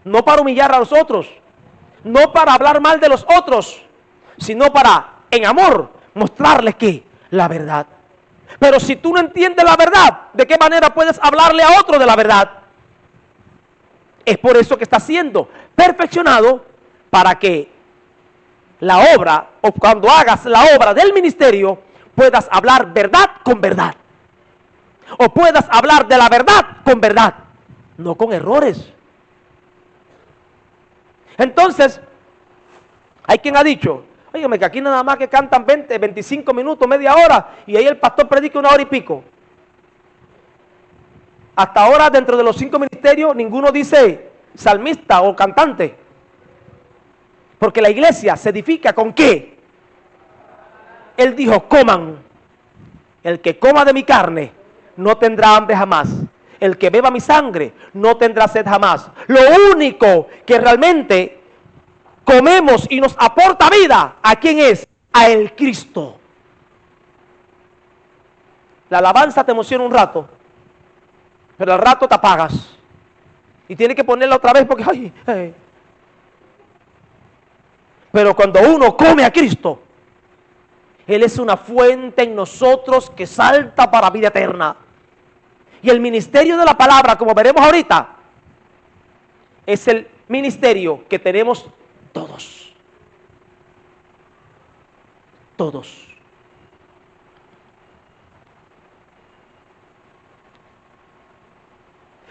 S1: No para humillar a los otros, no para hablar mal de los otros, sino para, en amor, mostrarles que la verdad. Pero si tú no entiendes la verdad, ¿de qué manera puedes hablarle a otro de la verdad? Es por eso que está siendo perfeccionado para que la obra, o cuando hagas la obra del ministerio, puedas hablar verdad con verdad. O puedas hablar de la verdad con verdad, no con errores. Entonces, hay quien ha dicho, óigame, que aquí nada más que cantan 20, 25 minutos, media hora, y ahí el pastor predica 1 hora y pico. Hasta ahora, dentro de los 5 ministerios, ninguno dice salmista o cantante. Porque la iglesia se edifica ¿con qué? Él dijo, coman. El que coma de mi carne no tendrá hambre jamás. El que beba mi sangre no tendrá sed jamás. Lo único que realmente comemos y nos aporta vida, ¿a quién es? A el Cristo. La alabanza te emociona un rato, pero al rato te apagas. Y tienes que ponerla otra vez porque, ay. Pero cuando uno come a Cristo, Él es una fuente en nosotros que salta para vida eterna. Y el ministerio de la palabra, como veremos ahorita, es el ministerio que tenemos todos. Todos.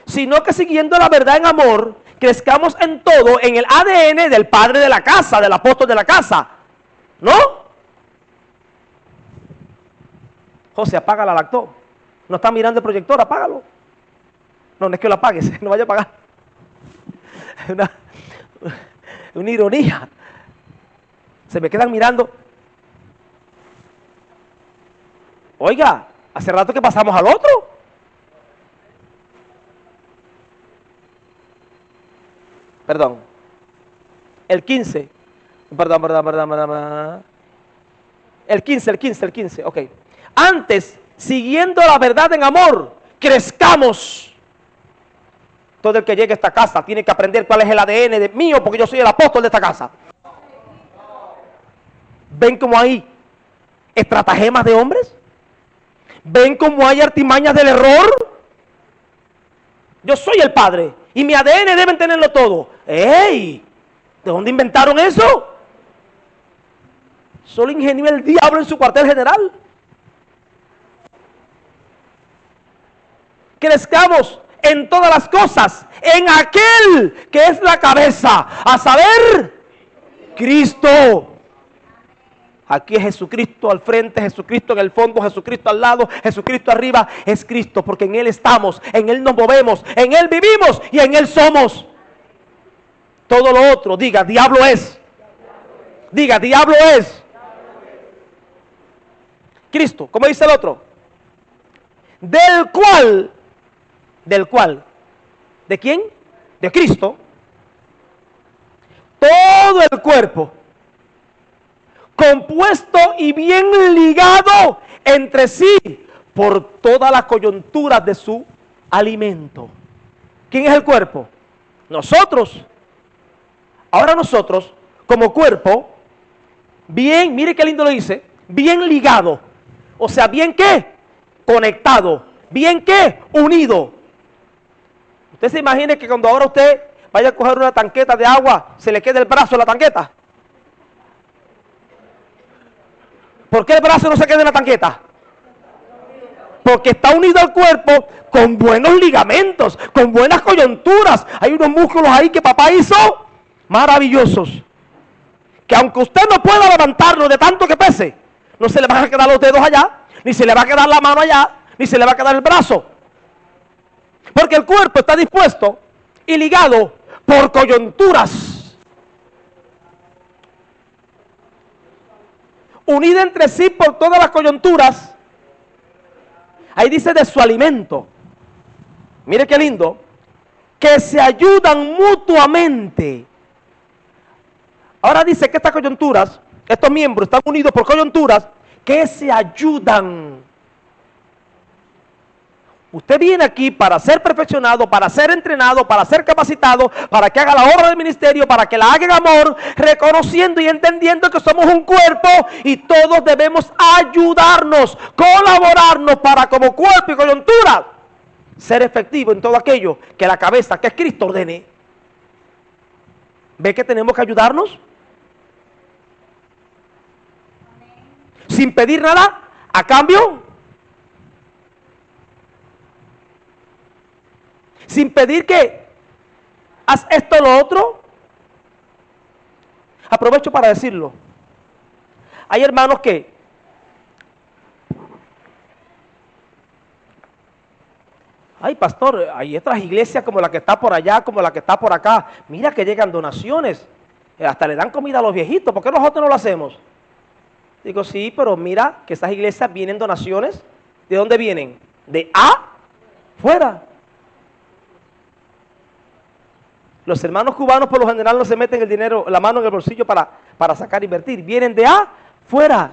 S1: Sino que siguiendo la verdad en amor, crezcamos en todo, en el ADN del padre de la casa, del apóstol de la casa. ¿No? José, apaga la lactó. No está mirando el proyector, apágalo. No, no es que lo apagues, no vaya a apagar. Una ironía. Se me quedan mirando. Oiga, hace rato que pasamos al otro. Perdón. El 15. Perdón. El 15, ok. Antes, siguiendo la verdad en amor, crezcamos. Todo el que llegue a esta casa tiene que aprender cuál es el ADN de mío, porque yo soy el apóstol de esta casa. ¿Ven cómo hay estratagemas de hombres? ¿Ven cómo hay artimañas del error? Yo soy el padre y mi ADN deben tenerlo todo. ¡Ey! ¿De dónde inventaron eso? Solo ingenió el diablo en su cuartel general. Crezcamos en todas las cosas, en aquel que es la cabeza, a saber, Cristo. Aquí es Jesucristo al frente, Jesucristo en el fondo, Jesucristo al lado, Jesucristo arriba. Es Cristo, porque en Él estamos, en Él nos movemos, en Él vivimos y en Él somos. Todo lo otro, diga, diablo es. Diga, diablo es. Cristo, ¿cómo dice el otro? Del cual, ¿de quién? De Cristo. Todo el cuerpo, compuesto y bien ligado entre sí por todas las coyunturas de su alimento. ¿Quién es el cuerpo? Nosotros. Ahora nosotros, como cuerpo, bien, mire qué lindo lo dice, bien ligado. O sea, ¿bien qué? Conectado. ¿Bien qué? Unido. Usted se imagina que cuando ahora usted vaya a coger una tanqueta de agua, se le quede el brazo en la tanqueta. ¿Por qué el brazo no se queda en la tanqueta? Porque está unido al cuerpo con buenos ligamentos, con buenas coyunturas. Hay unos músculos ahí que papá hizo maravillosos. Que aunque usted no pueda levantarlo de tanto que pese, no se le van a quedar los dedos allá, ni se le va a quedar la mano allá, ni se le va a quedar el brazo. Porque el cuerpo está dispuesto y ligado por coyunturas. Unido entre sí por todas las coyunturas. Ahí dice de su alimento. Mire qué lindo. Que se ayudan mutuamente. Ahora dice que estas coyunturas, estos miembros están unidos por coyunturas que se ayudan. Usted viene aquí para ser perfeccionado, para ser entrenado, para ser capacitado, para que haga la obra del ministerio, para que la haga en amor, reconociendo y entendiendo que somos un cuerpo y todos debemos ayudarnos, colaborarnos para como cuerpo y coyuntura ser efectivo en todo aquello que la cabeza, que es Cristo, ordene. ¿Ve que tenemos que ayudarnos? Sin pedir nada a cambio. Sin pedir que haz esto o lo otro. Aprovecho para decirlo. Hay hermanos que ay, pastor, hay otras iglesias como la que está por allá, como la que está por acá. Mira que llegan donaciones. Hasta le dan comida a los viejitos. ¿Por qué nosotros no lo hacemos? Digo, sí, pero mira que esas iglesias vienen donaciones. ¿De dónde vienen? De afuera. Los hermanos cubanos por lo general no se meten el dinero, la mano en el bolsillo para sacar e invertir. Vienen de afuera.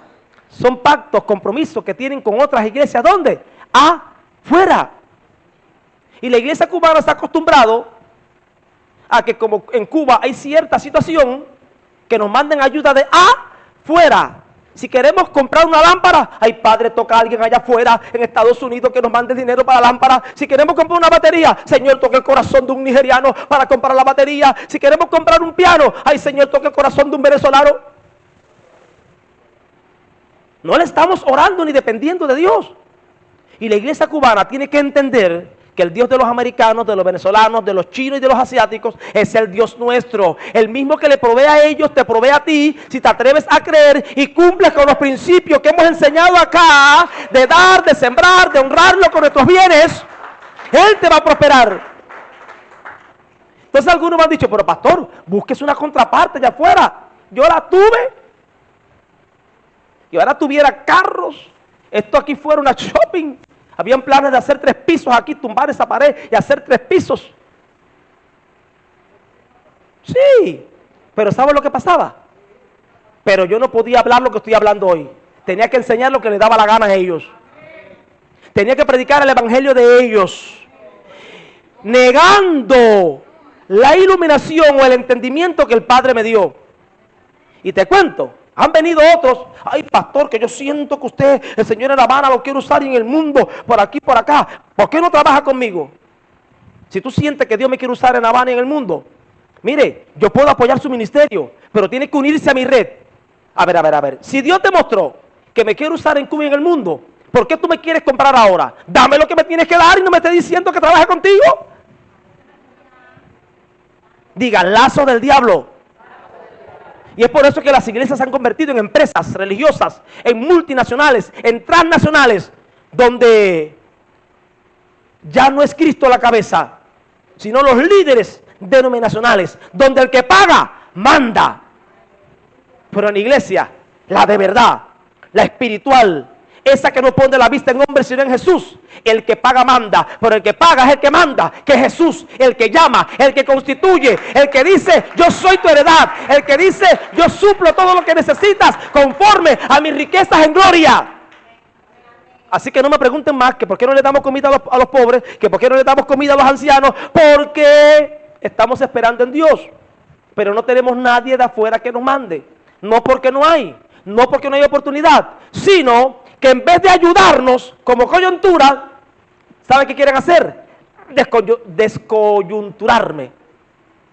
S1: Son pactos, compromisos que tienen con otras iglesias. ¿Dónde? Afuera. Y la iglesia cubana está acostumbrado a que como en Cuba hay cierta situación que nos manden ayuda de afuera. Si queremos comprar una lámpara, ay padre, toca a alguien allá afuera en Estados Unidos que nos mande el dinero para la lámpara. Si queremos comprar una batería, Señor, toca el corazón de un nigeriano para comprar la batería. Si queremos comprar un piano, ay Señor, toca el corazón de un venezolano. No le estamos orando ni dependiendo de Dios. Y la iglesia cubana tiene que entender que el Dios de los americanos, de los venezolanos, de los chinos y de los asiáticos es el Dios nuestro. El mismo que le provee a ellos, te provee a ti, si te atreves a creer y cumples con los principios que hemos enseñado acá, de dar, de sembrar, de honrarlo con nuestros bienes, Él te va a prosperar. Entonces algunos me han dicho, pero pastor, busques una contraparte allá afuera. Yo la tuve. Y ahora tuviera carros. Esto aquí fuera una shopping. Habían planes de hacer 3 pisos aquí, tumbar esa pared y hacer 3 pisos. Sí, pero ¿saben lo que pasaba? Pero yo no podía hablar lo que estoy hablando hoy. Tenía que enseñar lo que les daba la gana a ellos. Tenía que predicar el evangelio de ellos, negando la iluminación o el entendimiento que el Padre me dio. Y te cuento, han venido otros. Ay, pastor, que yo siento que usted, el Señor en La Habana, lo quiere usar en el mundo, por aquí, por acá. ¿Por qué no trabaja conmigo? Si tú sientes que Dios me quiere usar en La Habana y en el mundo, mire, yo puedo apoyar su ministerio, pero tiene que unirse a mi red. A ver. Si Dios te mostró que me quiere usar en Cuba y en el mundo, ¿por qué tú me quieres comprar ahora? Dame lo que me tienes que dar y no me estés diciendo que trabaje contigo. Diga, lazo del diablo. Y es por eso que las iglesias se han convertido en empresas religiosas, en multinacionales, en transnacionales, donde ya no es Cristo la cabeza, sino los líderes denominacionales, donde el que paga, manda. Pero en la iglesia, la de verdad, la espiritual, esa que no pone la vista en hombres sino en Jesús, el que paga manda, pero el que paga es el que manda, que es Jesús, el que llama, el que constituye, el que dice yo soy tu heredad, el que dice yo suplo todo lo que necesitas conforme a mis riquezas en gloria. Así que no me pregunten más que por qué no le damos comida a los pobres, que por qué no le damos comida a los ancianos, porque estamos esperando en Dios, pero no tenemos nadie de afuera que nos mande. No porque no hay, no porque no hay oportunidad, sino que en vez de ayudarnos como coyuntura, ¿saben qué quieren hacer? Descoyunturarme.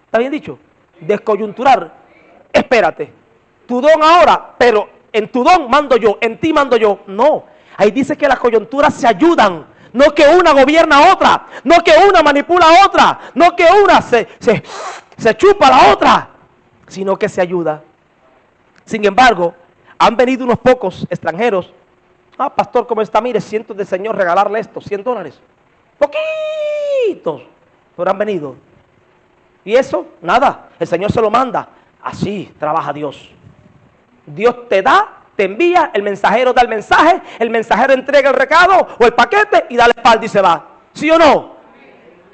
S1: ¿Está bien dicho? Descoyunturar. Espérate, tu don ahora, pero en tu don mando yo, en ti mando yo. No, ahí dice que las coyunturas se ayudan. No que una gobierna a otra, no que una manipula a otra, no que una se chupa a la otra, sino que se ayuda. Sin embargo, han venido unos pocos extranjeros. Ah, pastor, ¿cómo está? Mire, siento del Señor regalarle esto, $100. Poquitos, pero han venido. Y eso, nada, el Señor se lo manda. Así trabaja Dios. Dios te da, te envía, el mensajero da el mensajero entrega el recado o el paquete y da la espalda y se va. ¿Sí o no?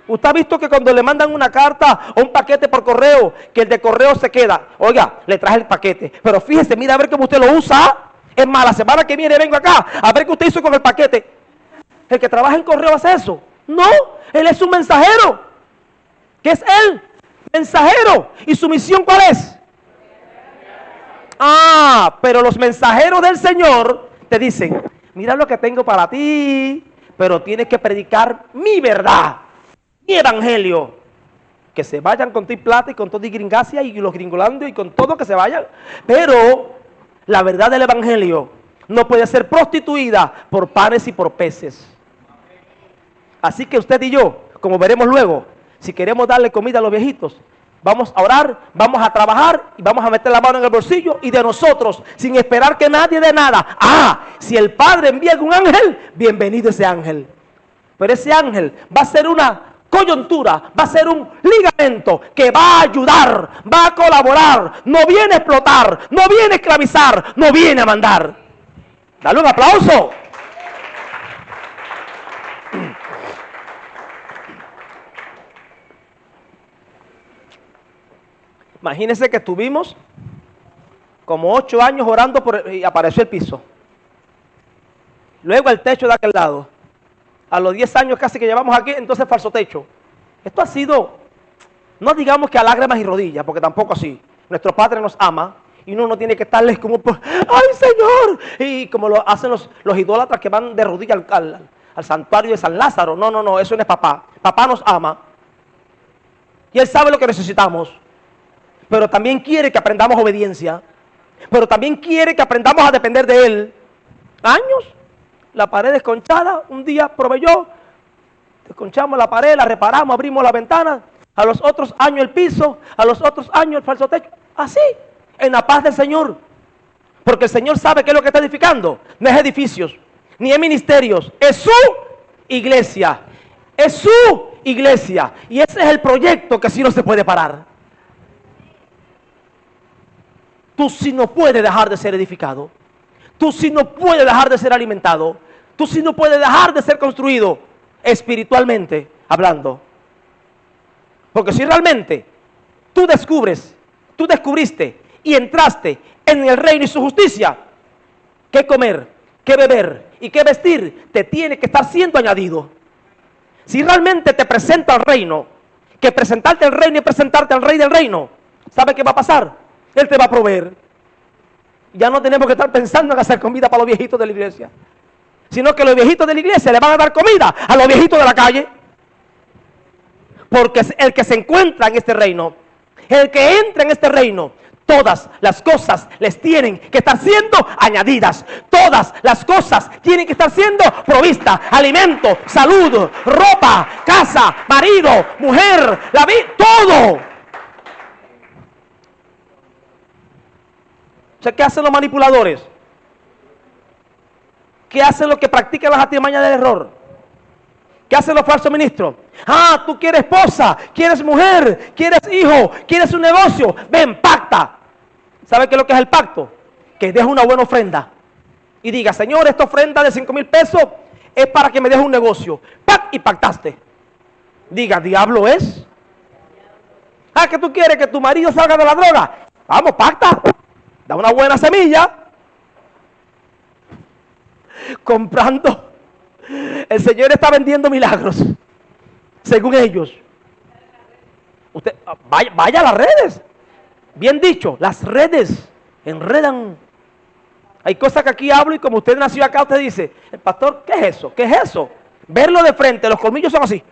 S1: Usted ha visto que cuando le mandan una carta o un paquete por correo, que el de correo se queda. Oiga, le traje el paquete, pero fíjese, mira a ver cómo usted lo usa. Es más, la semana que viene vengo acá a ver qué usted hizo con el paquete. El que trabaja en correo hace eso. No, él es un mensajero. ¿Qué es él? Mensajero. ¿Y su misión cuál es? Ah, pero los mensajeros del Señor te dicen, mira lo que tengo para ti, pero tienes que predicar mi verdad, mi evangelio. Que se vayan con tu plata y con todo y gringacia y los gringolandios y con todo que se vayan. Pero la verdad del evangelio no puede ser prostituida por panes y por peces. Así que usted y yo, como veremos luego, si queremos darle comida a los viejitos, vamos a orar, vamos a trabajar y vamos a meter la mano en el bolsillo y de nosotros, sin esperar que nadie dé nada. Ah, si el Padre envía un ángel, bienvenido ese ángel. Pero ese ángel va a ser una coyuntura, va a ser un ligamento que va a ayudar, va a colaborar, no viene a explotar, no viene a esclavizar, no viene a mandar. Dale un aplauso. Imagínense que estuvimos como 8 años orando y apareció el piso. Luego el techo de aquel lado. A los 10 años casi que llevamos aquí, entonces falso techo. Esto ha sido, no digamos que a lágrimas y rodillas, porque tampoco así. Nuestro Padre nos ama y uno no tiene que estarles como, ¡ay, Señor! Y como lo hacen los idólatras que van de rodillas al santuario de San Lázaro. No, no, no, eso no es papá. Papá nos ama y Él sabe lo que necesitamos. Pero también quiere que aprendamos obediencia. Pero también quiere que aprendamos a depender de Él. Años. La pared desconchada, un día proveyó, desconchamos la pared, la reparamos, abrimos la ventana, a los otros años el piso, a los otros años el falso techo, así, en la paz del Señor, porque el Señor sabe qué es lo que está edificando, no es edificios, ni es ministerios, es su iglesia, y ese es el proyecto que sí no se puede parar. Tú sí no puedes dejar de ser edificado, tú sí no puedes dejar de ser alimentado, tú sí no puedes dejar de ser construido espiritualmente hablando. Porque si realmente tú descubriste y entraste en el reino y su justicia, qué comer, qué beber y qué vestir, te tiene que estar siendo añadido. Si realmente te presenta al reino, que presentarte al reino y presentarte al rey del reino, ¿sabe qué va a pasar? Él te va a proveer. Ya no tenemos que estar pensando en hacer comida para los viejitos de la iglesia, sino que los viejitos de la iglesia le van a dar comida a los viejitos de la calle. Porque el que se encuentra en este reino, el que entra en este reino, todas las cosas les tienen que estar siendo añadidas. Todas las cosas tienen que estar siendo provistas. Alimento, salud, ropa, casa, marido, mujer, la vida, todo. O sea, ¿qué hacen los manipuladores? ¿Qué hacen los que practican las artimañas del error? ¿Qué hacen los falsos ministros? Ah, tú quieres esposa, quieres mujer, quieres hijo, quieres un negocio. Ven, pacta. ¿Sabe qué es lo que es el pacto? Que deje una buena ofrenda. Y diga, Señor, esta ofrenda de 5,000 pesos es para que me deje un negocio. ¡Pac! Y pactaste. Diga, diablo es. Ah, que tú quieres que tu marido salga de la droga. Vamos, pacta. Da una buena semilla. Comprando. El Señor está vendiendo milagros, según ellos. Usted vaya a las redes. Bien dicho, las redes enredan. Hay cosas que aquí hablo y como usted nació acá, usted dice, el pastor, ¿qué es eso? ¿Qué es eso? Verlo de frente, los colmillos son así.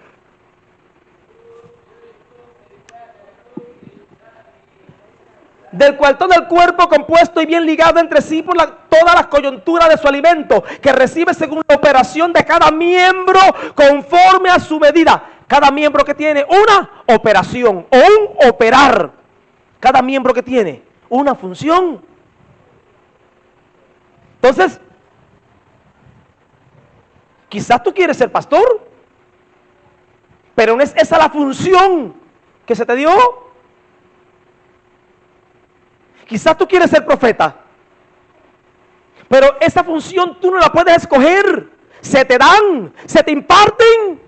S1: Del cual todo el cuerpo compuesto y bien ligado entre sí por todas las coyunturas de su alimento, que recibe según la operación de cada miembro conforme a su medida. Cada miembro que tiene una operación o un operar. Cada miembro que tiene una función. Entonces, quizás tú quieres ser pastor, pero no es esa la función que se te dio. Quizás tú quieres ser profeta, pero esa función tú no la puedes escoger. Se te dan, se te imparten.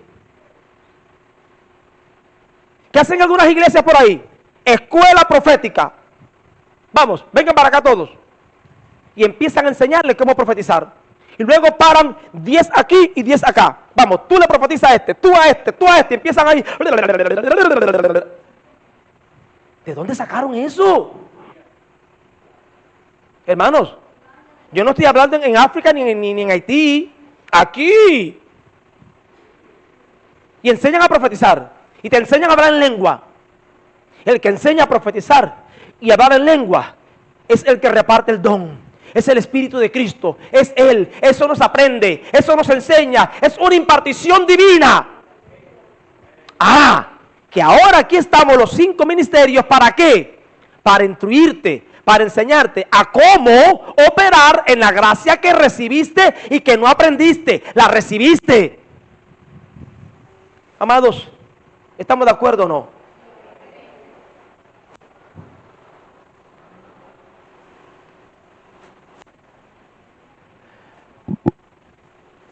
S1: ¿Qué hacen algunas iglesias por ahí? Escuela profética. Vamos, vengan para acá todos. Y empiezan a enseñarles cómo profetizar. Y luego paran 10 aquí y 10 acá. Vamos, tú le profetizas a este, tú a este, tú a este. Empiezan ahí. ¿De dónde sacaron eso? Hermanos, yo no estoy hablando en África ni en Haití. Aquí. Y enseñan a profetizar. Y te enseñan a hablar en lengua. El que enseña a profetizar y hablar en lengua es el que reparte el don. Es el Espíritu de Cristo. Es Él. Eso nos aprende. Eso nos enseña. Es una impartición divina. Ah, que ahora aquí estamos los 5 ministerios. ¿Para qué? Para instruirte, para enseñarte a cómo operar en la gracia que recibiste y que no aprendiste. La recibiste. Amados, ¿estamos de acuerdo o no?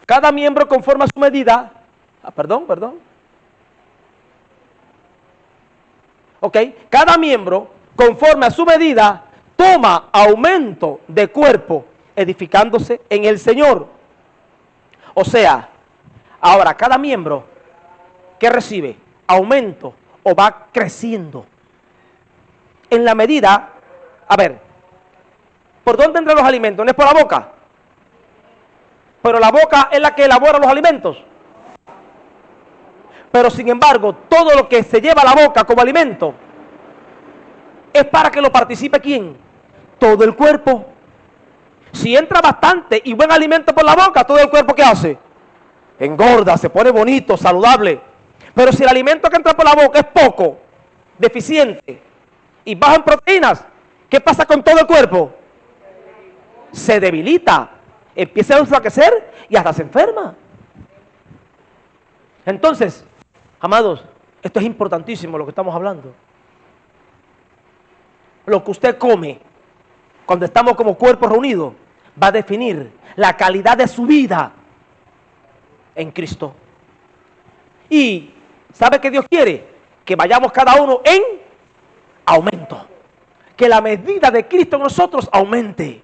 S1: Cada miembro conforme a su medida. Perdón. Ok, cada miembro conforme a su medida toma aumento de cuerpo, edificándose en el Señor. O sea, ahora cada miembro que recibe aumento o va creciendo en la medida, a ver, ¿por dónde entran los alimentos? ¿No es por la boca? Pero la boca es la que elabora los alimentos. Pero sin embargo, todo lo que se lleva a la boca como alimento es para que lo participe ¿quién? Todo el cuerpo. Si entra bastante y buen alimento por la boca, todo el cuerpo ¿qué hace? Engorda, se pone bonito, saludable. Pero si el alimento que entra por la boca es poco, deficiente y bajo en proteínas, ¿qué pasa con todo el cuerpo? Se debilita, empieza a enflaquecer y hasta se enferma. Entonces, amados, esto es importantísimo lo que estamos hablando. Lo que usted come cuando estamos como cuerpo reunido va a definir la calidad de su vida en Cristo. Y ¿sabe qué Dios quiere? Que vayamos cada uno en aumento. Que la medida de Cristo en nosotros aumente.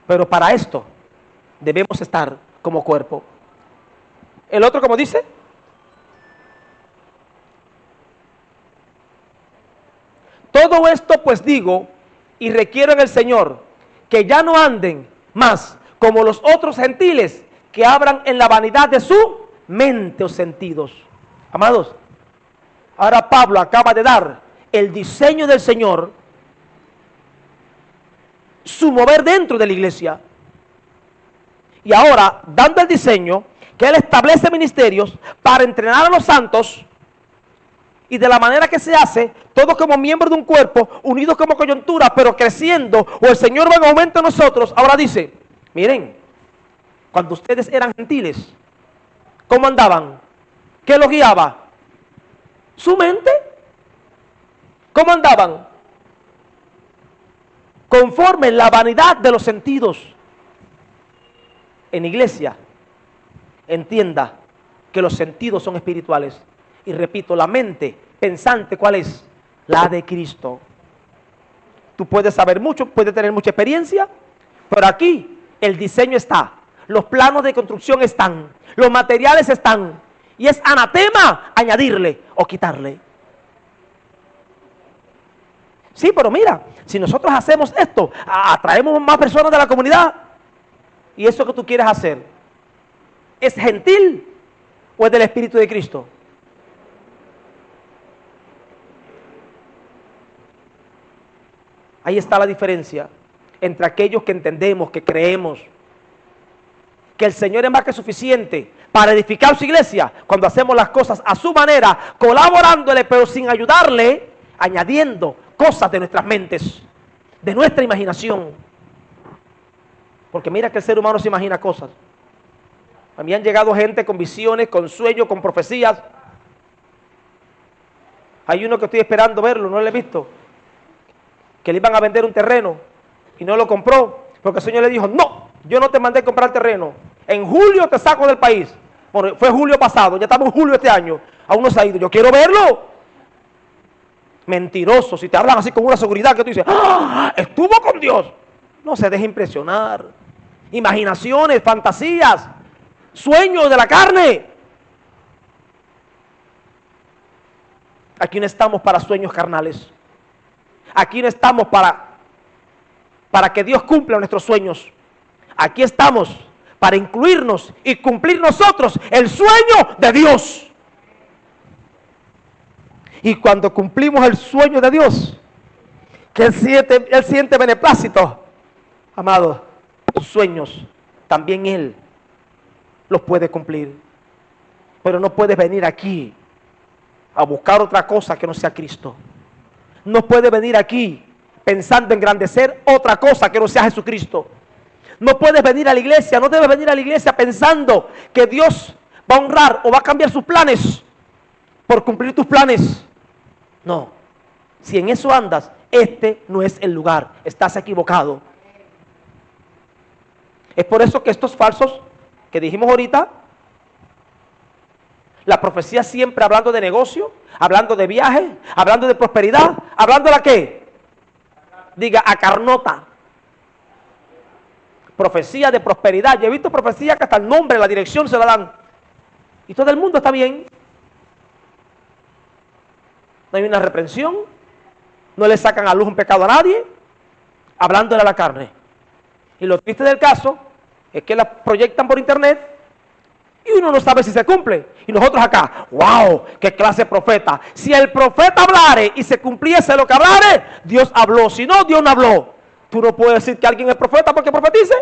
S1: Pero para esto debemos estar como cuerpo. El otro, como dice, todo esto pues digo y requiero en el Señor que ya no anden más como los otros gentiles que abran en la vanidad de su mente o sentidos. Amados, ahora Pablo acaba de dar el diseño del Señor, su mover dentro de la iglesia. Y ahora, dando el diseño, que Él establece ministerios para entrenar a los santos, y de la manera que se hace, todos como miembros de un cuerpo, unidos como coyuntura, pero creciendo, o el Señor va en aumento en nosotros. Ahora dice, miren, cuando ustedes eran gentiles, ¿cómo andaban? ¿Qué los guiaba? ¿Su mente? ¿Cómo andaban? Conforme la vanidad de los sentidos. En iglesia, entienda que los sentidos son espirituales. Y repito, la mente pensante, ¿cuál es? La de Cristo. Tú puedes saber mucho, puedes tener mucha experiencia, pero aquí el diseño está, los planos de construcción están, los materiales están, y es anatema añadirle o quitarle. Sí, pero mira, si nosotros hacemos esto, atraemos más personas de la comunidad, y eso que tú quieres hacer, ¿es gentil o es del Espíritu de Cristo? Ahí está la diferencia entre aquellos que entendemos, que creemos que el Señor es más que suficiente para edificar su iglesia, cuando hacemos las cosas a su manera, colaborándole, pero sin ayudarle, añadiendo cosas de nuestras mentes, de nuestra imaginación. Porque mira que el ser humano se imagina cosas. A mí han llegado gente con visiones, con sueños, con profecías. Hay uno que estoy esperando verlo, no lo he visto, que le iban a vender un terreno y no lo compró, porque el Señor le dijo, no, yo no te mandé a comprar terreno, en julio te saco del país. Bueno, fue julio pasado, ya estamos en julio este año, aún no se ha ido, yo quiero verlo. Mentiroso, si te hablan así con una seguridad que tú dices, ¡ah! Estuvo con Dios. No se deje impresionar. Imaginaciones, fantasías, sueños de la carne. Aquí no estamos para sueños carnales. Aquí no estamos para que Dios cumpla nuestros sueños. Aquí estamos para incluirnos y cumplir nosotros el sueño de Dios. Y cuando cumplimos el sueño de Dios, que Él siente beneplácito, amado, tus sueños también Él los puede cumplir. Pero no puedes venir aquí a buscar otra cosa que no sea Cristo. No puedes venir aquí pensando en engrandecer otra cosa que no sea Jesucristo. No puedes venir a la iglesia, no debes venir a la iglesia pensando que Dios va a honrar o va a cambiar sus planes por cumplir tus planes. No, si en eso andas, este no es el lugar, estás equivocado. Es por eso que estos falsos que dijimos ahorita, la profecía siempre hablando de negocio, hablando de viaje, hablando de prosperidad, hablando de la qué, diga, acarnota. Profecía de prosperidad. Yo he visto profecías que hasta el nombre, la dirección se la dan. Y todo el mundo está bien. No hay una reprensión. No le sacan a luz un pecado a nadie. Hablándole a la carne. Y lo triste del caso es que la proyectan por internet y uno no sabe si se cumple. Y nosotros acá, wow, qué clase de profeta. Si el profeta hablare y se cumpliese lo que hablare, Dios habló. Si no, Dios no habló. Tú no puedes decir que alguien es profeta porque profetice.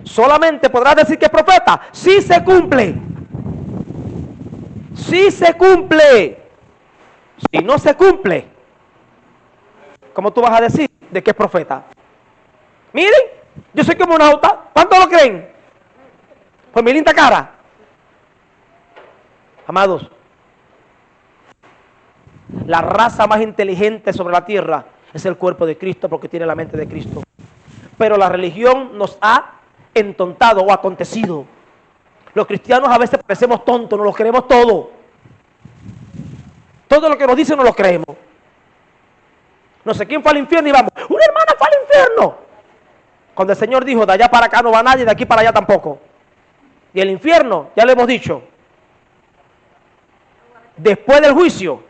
S1: Solamente podrás decir que es profeta si se cumple. Si se cumple. Si no se cumple, ¿cómo tú vas a decir de que es profeta? Miren, yo soy como un auto. ¿Cuántos lo creen? Pues mi linda cara. Amados, la raza más inteligente sobre la tierra es el cuerpo de Cristo, porque tiene la mente de Cristo. Pero la religión nos ha entontado o acontecido. Los cristianos a veces parecemos tontos, nos lo creemos todo. Todo lo que nos dicen nos lo creemos. No sé quién fue al infierno y vamos, una hermana fue al infierno. Cuando el Señor dijo, de allá para acá no va nadie, de aquí para allá tampoco. Y el infierno, ya le hemos dicho, después del juicio,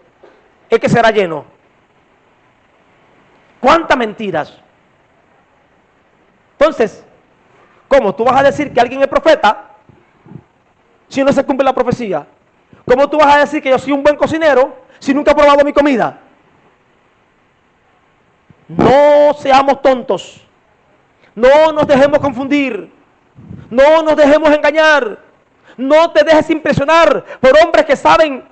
S1: es que será lleno. ¿Cuántas mentiras? Entonces, ¿cómo tú vas a decir que alguien es profeta si no se cumple la profecía? ¿Cómo tú vas a decir que yo soy un buen cocinero si nunca he probado mi comida? No seamos tontos. No nos dejemos confundir. No nos dejemos engañar. No te dejes impresionar por hombres que saben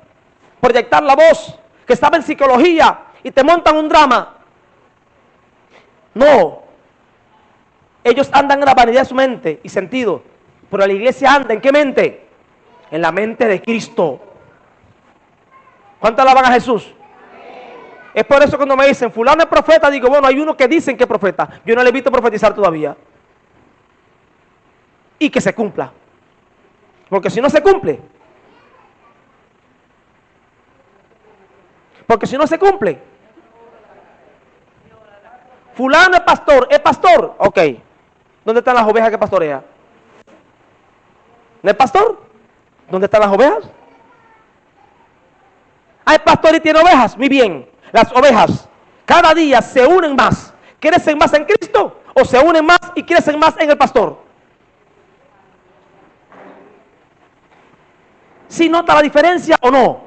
S1: proyectar la voz, que saben psicología y te montan un drama. No. Ellos andan en la vanidad de su mente y sentido. Pero la iglesia anda ¿en qué mente? En la mente de Cristo. ¿Cuánto alaban a Jesús? Es por eso que cuando me dicen, fulano es profeta, digo, bueno, hay uno que dicen que es profeta. Yo no le he visto profetizar todavía. Y que se cumpla. Porque si no se cumple. Porque si no se cumple. Fulano es pastor. ¿Es pastor? Ok. ¿Dónde están las ovejas que pastorea? ¿No es pastor? ¿Dónde están las ovejas? Ah, es pastor y tiene ovejas. Muy bien. Las ovejas cada día se unen más. ¿Crecen más en Cristo? ¿O se unen más y crecen más en el pastor? ¿Sí nota la diferencia o no?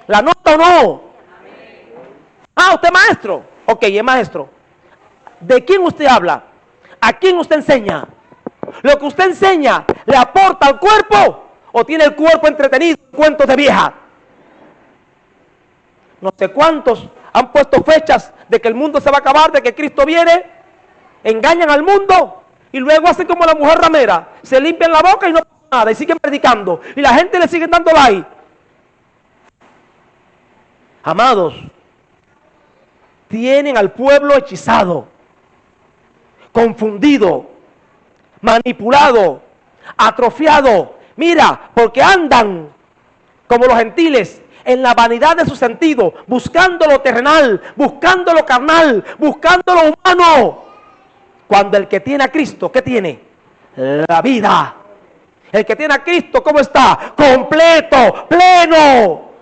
S1: ¿La nota o no? Ah, usted es maestro. Ok, es maestro. ¿De quién usted habla? ¿A quién usted enseña? ¿Lo que usted enseña le aporta al cuerpo? ¿O tiene el cuerpo entretenido en cuentos de vieja? No sé cuántos han puesto fechas de que el mundo se va a acabar, de que Cristo viene, engañan al mundo y luego hacen como la mujer ramera, se limpian la boca y no pasa nada y siguen predicando y la gente le sigue dando like. Amados, tienen al pueblo hechizado, confundido, manipulado, atrofiado. Mira, porque andan como los gentiles en la vanidad de su sentido, buscando lo terrenal, buscando lo carnal, buscando lo humano. Cuando el que tiene a Cristo, ¿qué tiene? La vida. El que tiene a Cristo, ¿cómo está? Completo, pleno.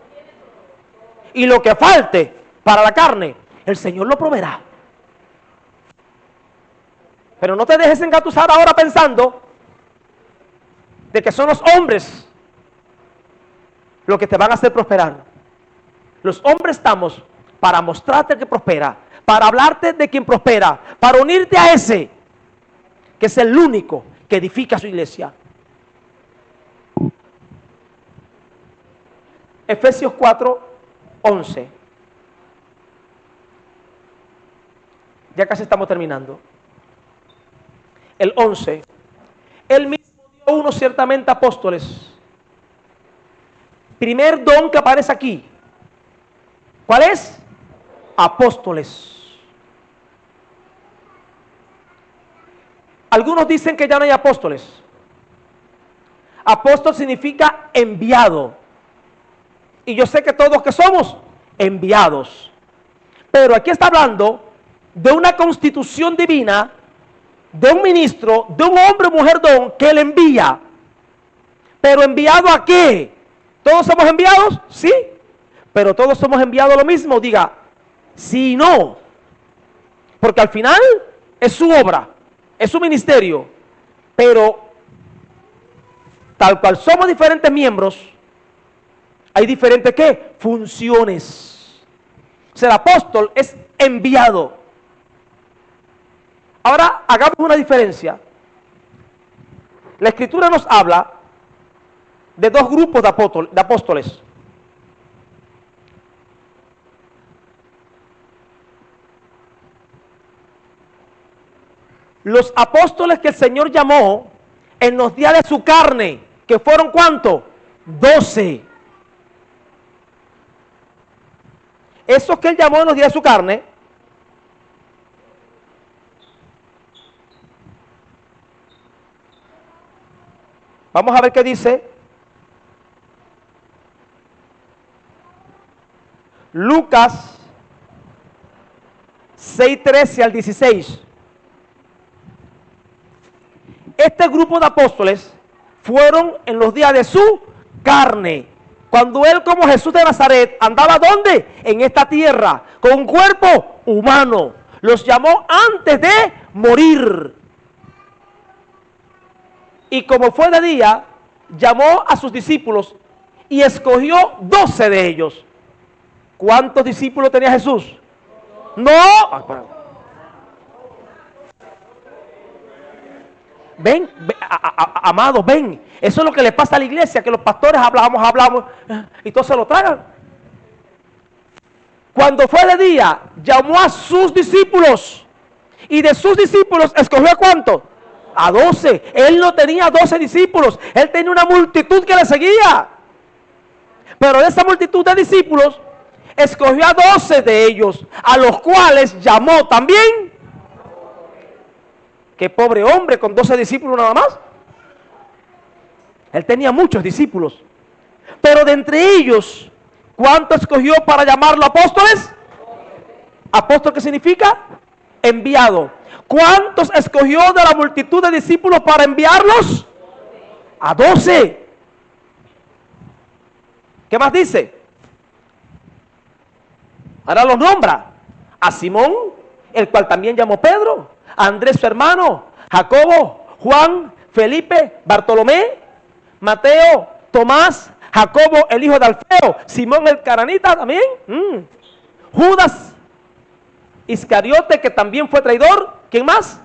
S1: Y lo que falte para la carne, el Señor lo proveerá. Pero no te dejes engatusar ahora pensando de que son los hombres lo que te van a hacer prosperar. Los hombres estamos para mostrarte que prospera, para hablarte de quien prospera, para unirte a ese, que es el único que edifica su iglesia. Efesios 4:11. Ya casi estamos terminando. El 11. Él mismo dio unos ciertamente apóstoles. Primer don que aparece aquí. ¿Cuál es? Apóstoles. Algunos dicen que ya no hay apóstoles. Apóstol significa enviado. Y yo sé que todos que somos enviados. Pero aquí está hablando de una constitución divina, de un ministro, de un hombre o mujer don que él envía. Pero ¿enviado a qué? ¿Todos somos enviados? Sí. Pero todos somos enviados a lo mismo. Diga, sí y no. Porque al final es su obra, es su ministerio. Pero tal cual somos diferentes miembros, hay diferentes ¿qué? Funciones. O sea, el apóstol es enviado. Ahora hagamos una diferencia. La Escritura nos habla de dos grupos de apóstoles. Los apóstoles que el Señor llamó en los días de su carne, que fueron ¿cuánto? 12. Esos que él llamó en los días de su carne, vamos a ver qué dice Lucas 6:13 al 16. Este grupo de apóstoles fueron en los días de su carne. Cuando él, como Jesús de Nazaret, andaba ¿dónde? En esta tierra, con un cuerpo humano. Los llamó antes de morir. Y como fue de día, llamó a sus discípulos y escogió 12 de ellos. ¿Cuántos discípulos tenía Jesús? No. Ven, amados, ven. Eso es lo que le pasa a la iglesia, que los pastores hablamos, y todos se lo tragan. Cuando fue de día, llamó a sus discípulos. Y de sus discípulos, ¿escogió a cuántos? A 12. Él no tenía 12 discípulos. Él tenía una multitud que le seguía. Pero de esa multitud de discípulos, escogió a 12 de ellos, a los cuales llamó también. Qué pobre hombre con 12 discípulos nada más. Él tenía muchos discípulos. Pero de entre ellos, ¿cuánto escogió para llamarlo apóstoles? ¿Apóstol qué significa? Enviado. ¿Cuántos escogió de la multitud de discípulos para enviarlos? A 12. ¿Qué más dice? Ahora los nombra. A Simón, el cual también llamó Pedro. A Andrés su hermano. Jacobo, Juan, Felipe, Bartolomé, Mateo, Tomás, Jacobo el hijo de Alfeo, Simón el cananita también. Judas Iscariote, que también fue traidor. ¿Quién más?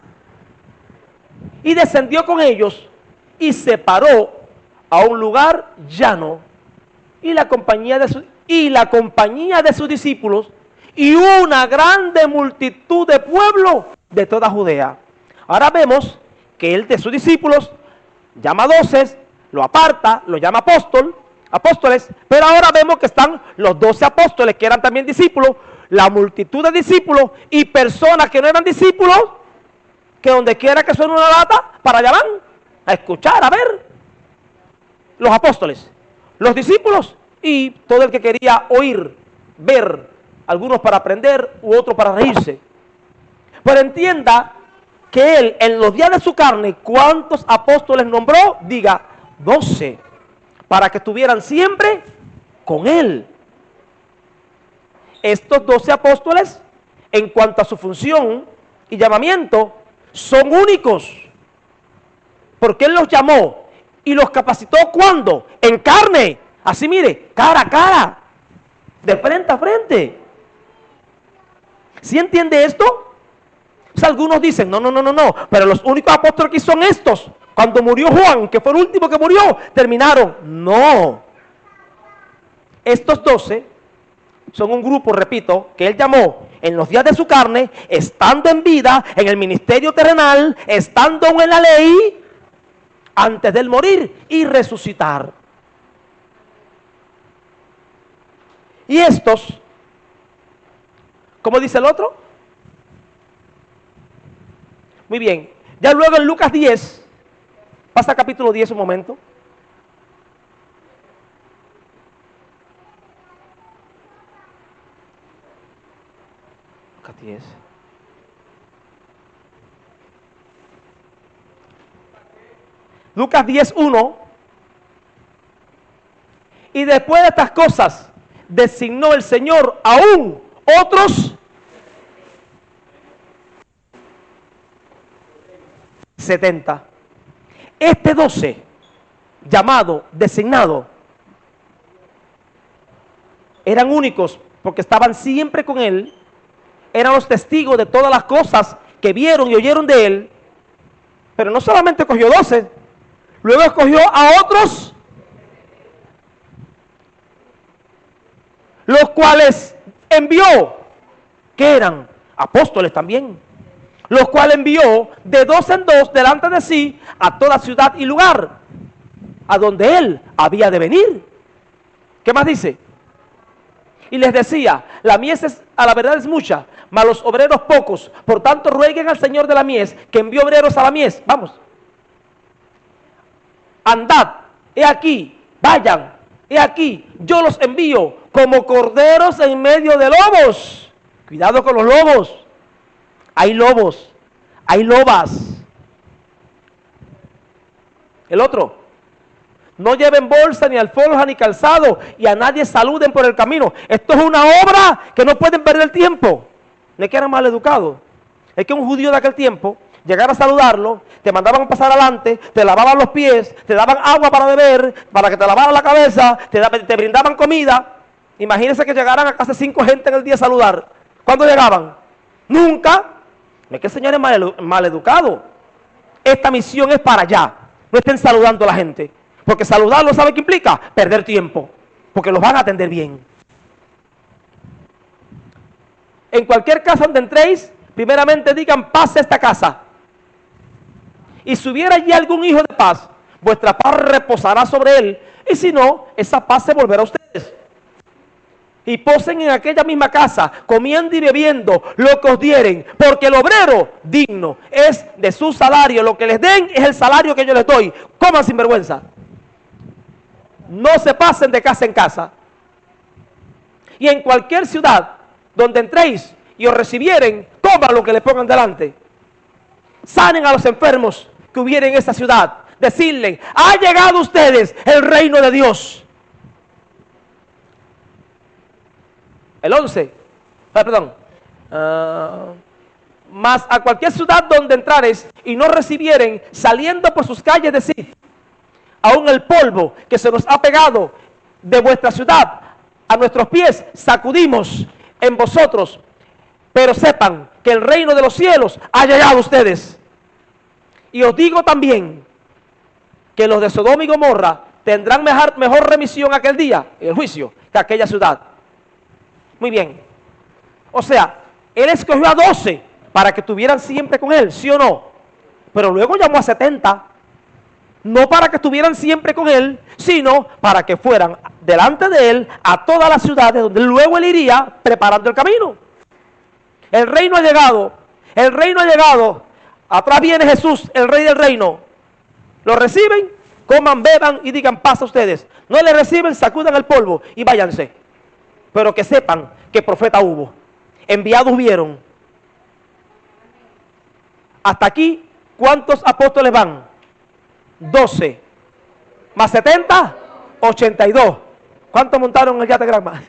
S1: Y descendió con ellos y se paró a un lugar llano, y la compañía de sus discípulos y una grande multitud de pueblo de toda Judea. Ahora vemos que él de sus discípulos llama a 12, lo aparta, lo llama apóstoles, pero ahora vemos que están los 12 apóstoles que eran también discípulos, la multitud de discípulos y personas que no eran discípulos, que donde quiera que suene una lata, para allá van a escuchar, a ver. Los apóstoles, los discípulos y todo el que quería oír, ver, algunos para aprender u otros para reírse. Pero entienda que él, en los días de su carne, ¿cuántos apóstoles nombró? Diga, 12, para que estuvieran siempre con él. Estos 12 apóstoles, en cuanto a su función y llamamiento, son únicos, porque él los llamó y los capacitó. ¿Cuándo? En carne, así mire, cara a cara, de frente a frente. ¿Sí entiende esto? O sea, algunos dicen, no, pero los únicos apóstoles que son estos. Cuando murió Juan, que fue el último que murió, terminaron. No. Estos 12 son un grupo, repito, que él llamó en los días de su carne, estando en vida, en el ministerio terrenal, estando en la ley, antes del morir y resucitar. Y estos, ¿cómo dice el otro? Muy bien, ya luego en Lucas 10, pasa al capítulo 10 un momento. Lucas 10. Lucas 10, 1. Y después de estas cosas, designó el Señor aún otros 70. Este 12, llamado, designado, eran únicos porque estaban siempre con él, eran los testigos de todas las cosas que vieron y oyeron de él. Pero no solamente escogió 12, luego escogió a otros, los cuales envió, que eran apóstoles también, los cuales envió de 2 en 2 delante de sí a toda ciudad y lugar a donde él había de venir. ¿Qué más dice? Y les decía, la mies a la verdad es mucha, mas los obreros pocos, por tanto rueguen al Señor de la mies que envíe obreros a la mies. Vamos. Andad, he aquí, vayan, he aquí, yo los envío como corderos en medio de lobos. Cuidado con los lobos. Hay lobos, hay lobas. El otro, no lleven bolsa, ni alforja, ni calzado, y a nadie saluden por el camino. Esto es una obra que no pueden perder el tiempo. No es que eran mal educados. Es que un judío de aquel tiempo, llegar a saludarlo, te mandaban pasar adelante, te lavaban los pies, te daban agua para beber, para que te lavaran la cabeza, te brindaban comida. Imagínense que llegaran a casa 5 gente en el día a saludar. ¿Cuándo llegaban? Nunca. No es que el Señor es mal educado. Esta misión es para allá. No estén saludando a la gente. Porque saludarlo, ¿sabe qué implica? Perder tiempo. Porque los van a atender bien. En cualquier casa donde entréis, primeramente digan paz a esta casa. Y si hubiera allí algún hijo de paz, vuestra paz reposará sobre él. Y si no, esa paz se volverá a ustedes. Y posen en aquella misma casa, comiendo y bebiendo lo que os dieren, porque el obrero digno es de su salario. Lo que les den es el salario que yo les doy. Coman sin vergüenza. No se pasen de casa en casa. Y en cualquier ciudad donde entréis y os recibieren, coman lo que les pongan delante. Sanen a los enfermos que hubieren en esa ciudad. Decirles, ha llegado a ustedes el reino de Dios. El 11, mas a cualquier ciudad donde entrares y no recibieren, saliendo por sus calles, decid, aún el polvo que se nos ha pegado de vuestra ciudad a nuestros pies sacudimos en vosotros, pero sepan que el reino de los cielos ha llegado a ustedes. Y os digo también que los de Sodoma y Gomorra tendrán mejor remisión aquel día, el juicio, que aquella ciudad. Muy bien. O sea, él escogió a 12 para que estuvieran siempre con él, ¿sí o no? Pero luego llamó a 70. No para que estuvieran siempre con él, sino para que fueran delante de él a todas las ciudades donde luego él iría preparando el camino. El reino ha llegado. El reino ha llegado. Atrás viene Jesús, el rey del reino. Lo reciben, coman, beban y digan paz a ustedes. No le reciben, sacudan el polvo y váyanse. Pero que sepan que profeta hubo. Enviados hubieron. Hasta aquí, ¿cuántos apóstoles van? 12. Más 70, 82. ¿Cuántos montaron el yate Granma?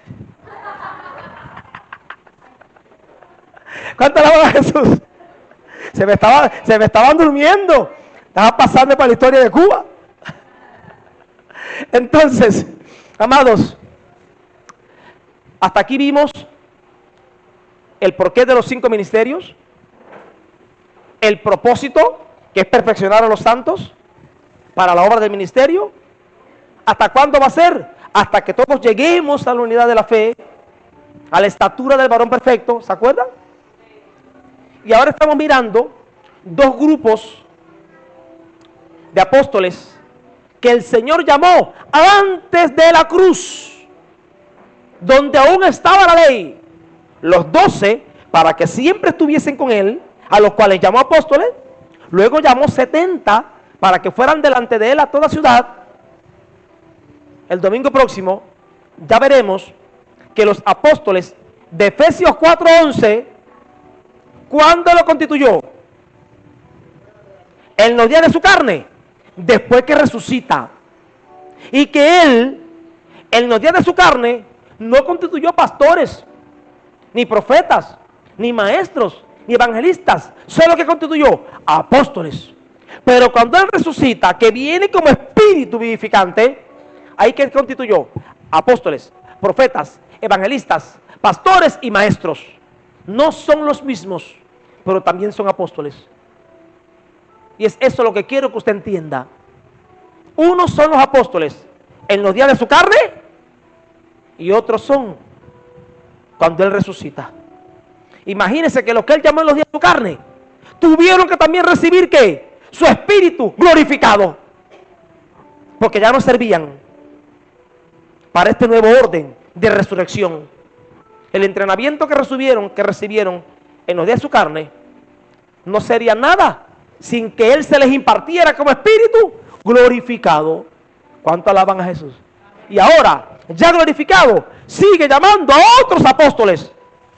S1: ¿Cuántos alaban a Jesús? Se me estaban durmiendo. Estaba pasando para la historia de Cuba. Entonces, amados, hasta aquí vimos el porqué de los 5 ministerios, el propósito, que es perfeccionar a los santos para la obra del ministerio. ¿Hasta cuándo va a ser? Hasta que todos lleguemos a la unidad de la fe, a la estatura del varón perfecto, ¿se acuerdan? Y ahora estamos mirando 2 grupos de apóstoles que el Señor llamó antes de la cruz, donde aún estaba la ley. Los 12 para que siempre estuviesen con él, a los cuales llamó apóstoles. Luego llamó 70 para que fueran delante de él a toda ciudad. El domingo próximo ya veremos que los apóstoles de Efesios 4:11, ¿cuándo lo constituyó? En los días de su carne, después que resucita. Y que él, en los días de su carne, no constituyó pastores, ni profetas, ni maestros, ni evangelistas, solo que constituyó apóstoles. Pero cuando él resucita, que viene como espíritu vivificante, ahí que constituyó apóstoles, profetas, evangelistas, pastores y maestros. No son los mismos, pero también son apóstoles. Y es eso lo que quiero que usted entienda. Unos son los apóstoles en los días de su carne y otros son cuando él resucita. Imagínense que los que él llamó en los días de su carne tuvieron que también recibir ¿qué? Su espíritu glorificado, porque ya no servían para este nuevo orden de resurrección. El entrenamiento que recibieron en los días de su carne no sería nada sin que él se les impartiera como espíritu glorificado. ¿Cuánto alaban a Jesús? Y ahora, ya glorificado, sigue llamando a otros apóstoles.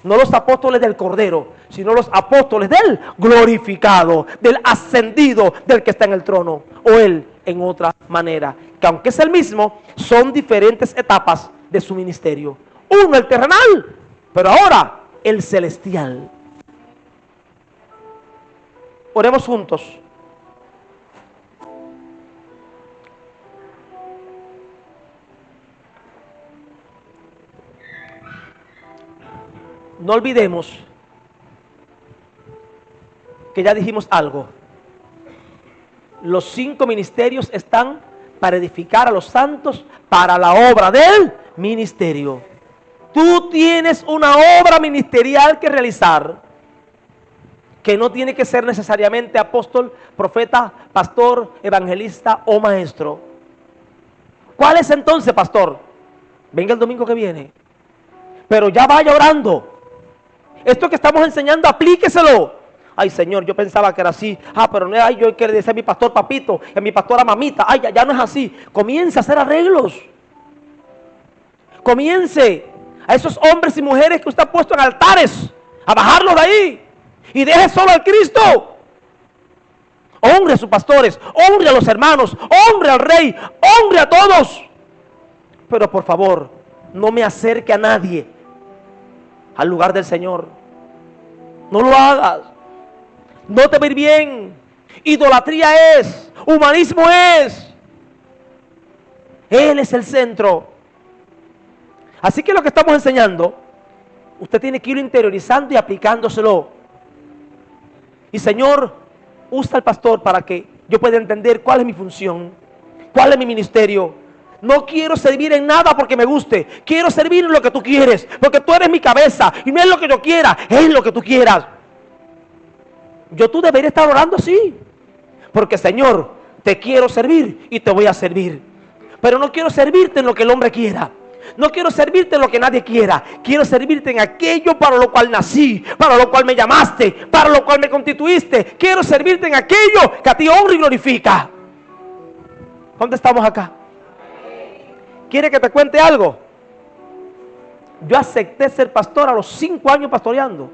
S1: No los apóstoles del Cordero, sino los apóstoles del glorificado, del ascendido, del que está en el trono. O él en otra manera. Que aunque es el mismo, son diferentes etapas de su ministerio. Uno el terrenal, pero ahora el celestial. Oremos juntos. No olvidemos que ya dijimos algo. Los 5 ministerios están para edificar a los santos para la obra del ministerio. Tú tienes una obra ministerial que realizar, que no tiene que ser necesariamente apóstol, profeta, pastor, evangelista o maestro. ¿Cuál es entonces, pastor? Venga el domingo que viene, pero ya vaya orando. Esto que estamos enseñando, aplíqueselo. Ay, Señor, yo pensaba que era así. Pero no, ay, yo quiero decir a mi pastor papito, a mi pastora mamita. Ay, ya no es así. Comience a hacer arreglos. Comience a esos hombres y mujeres que usted ha puesto en altares, a bajarlos de ahí. Y deje solo al Cristo. Honre a sus pastores, honre a los hermanos, honre al rey, honre a todos. Pero por favor, no me acerque a nadie al lugar del Señor. No lo hagas. No te va a ir bien. Idolatría es, humanismo es. Él es el centro. Así que lo que estamos enseñando, usted tiene que ir interiorizando y aplicándoselo. Y Señor, usa al pastor para que yo pueda entender cuál es mi función, cuál es mi ministerio. No quiero servir en nada porque me guste. Quiero servir en lo que tú quieres, porque tú eres mi cabeza y no es lo que yo quiera, es lo que tú quieras. Tú deberías estar orando así, porque Señor, te quiero servir y te voy a servir. Pero no quiero servirte en lo que el hombre quiera. No quiero servirte en lo que nadie quiera. Quiero servirte en aquello para lo cual nací, para lo cual me llamaste, para lo cual me constituiste. Quiero servirte en aquello que a ti honra y glorifica. ¿Dónde estamos acá? ¿Quiere que te cuente algo? Yo acepté ser pastor a los 5 años pastoreando.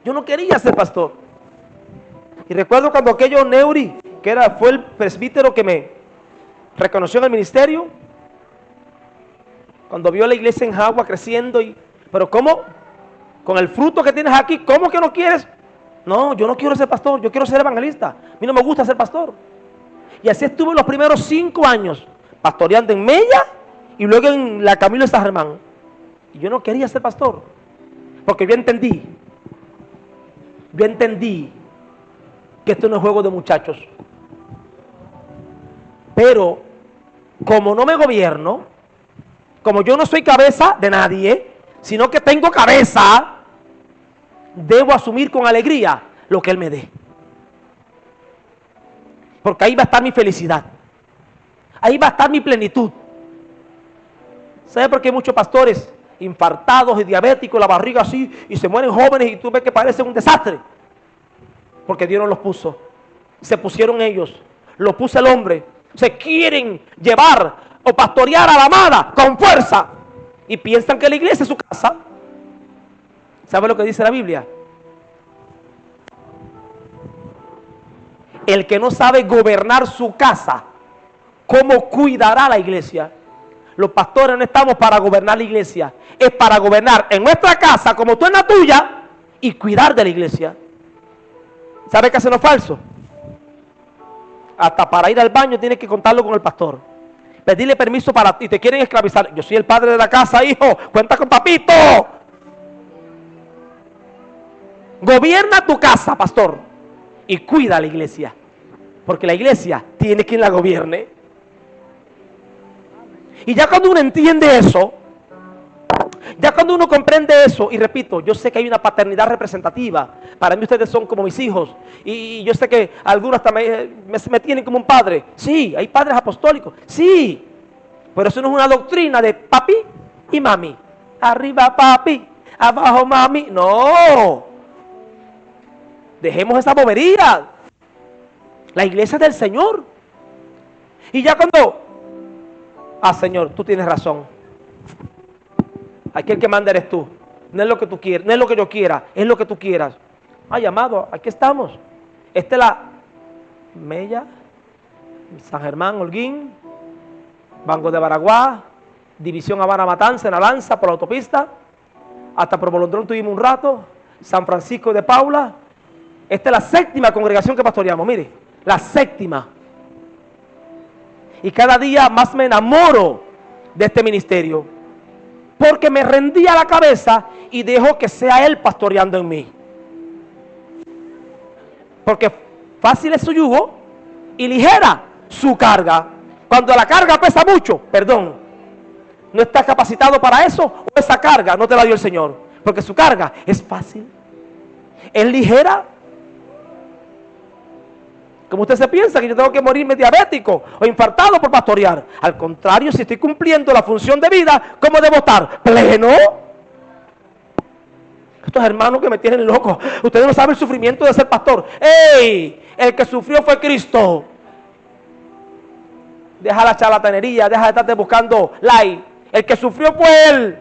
S1: Yo no quería ser pastor. Y recuerdo cuando aquello Neuri, que fue el presbítero que me reconoció en el ministerio, cuando vio la iglesia en Jagua creciendo, pero ¿cómo? Con el fruto que tienes aquí, ¿cómo que no quieres? No, yo no quiero ser pastor, yo quiero ser evangelista. A mí no me gusta ser pastor. Y así estuve los primeros 5 años, pastoreando en Mella y luego en la Camilo de San Germán. Y yo no quería ser pastor, porque yo entendí que esto no es juego de muchachos. Pero como no me gobierno, como yo no soy cabeza de nadie, sino que tengo cabeza, debo asumir con alegría lo que Él me dé. Porque ahí va a estar mi felicidad. Ahí va a estar mi plenitud. ¿Sabe por qué hay muchos pastores infartados y diabéticos, la barriga así, y se mueren jóvenes y tú ves que parecen un desastre? Porque Dios no los puso. Se pusieron ellos. Lo puso el hombre. Se quieren llevar o pastorear a la amada con fuerza y piensan que la iglesia es su casa. ¿Sabe lo que dice la Biblia? El que no sabe gobernar su casa, ¿cómo cuidará la iglesia? Los pastores no estamos para gobernar la iglesia, es para gobernar en nuestra casa como tú en la tuya y cuidar de la iglesia. ¿Sabe qué hacen los falsos? Hasta para ir al baño tienes que contarlo con el pastor. Pedirle permiso y te quieren esclavizar. Yo soy el padre de la casa, hijo. Cuenta con papito. Gobierna tu casa, pastor. Y cuida a la iglesia. Porque la iglesia tiene quien la gobierne. Y ya cuando uno entiende eso, ya cuando uno comprende eso, y repito, yo sé que hay una paternidad representativa. Para mí ustedes son como mis hijos. Y yo sé que algunos hasta me tienen como un padre. Sí, hay padres apostólicos. Sí, pero eso no es una doctrina de papi y mami. Arriba papi, abajo mami. No. Dejemos esa bobería. La iglesia es del Señor. Y ya cuando... Señor, tú tienes razón. Aquí el que manda eres tú. No es lo que tú quieres, no es lo que yo quiera, es lo que tú quieras. Ay, amado, aquí estamos. Esta es la Mella San Germán, Holguín, Banco de Baraguá, División Habana Matanza, en Alanza, por la autopista, hasta por Bolondrón tuvimos un rato, San Francisco de Paula. Esta es la séptima congregación que pastoreamos, mire, la séptima. Y cada día más me enamoro de este ministerio, porque me rendí a la cabeza y dejo que sea Él pastoreando en mí. Porque fácil es su yugo y ligera su carga. Cuando la carga pesa mucho, perdón, no estás capacitado para eso, o esa carga no te la dio el Señor, porque su carga es fácil, es ligera. Como usted se piensa que yo tengo que morirme diabético o infartado por pastorear. Al contrario, si estoy cumpliendo la función de vida, ¿cómo debo estar? Pleno. Estos hermanos que me tienen loco, ustedes no saben el sufrimiento de ser pastor. ¡Ey! El que sufrió fue Cristo. Deja la charlatanería, deja de estarte buscando like. El que sufrió fue Él.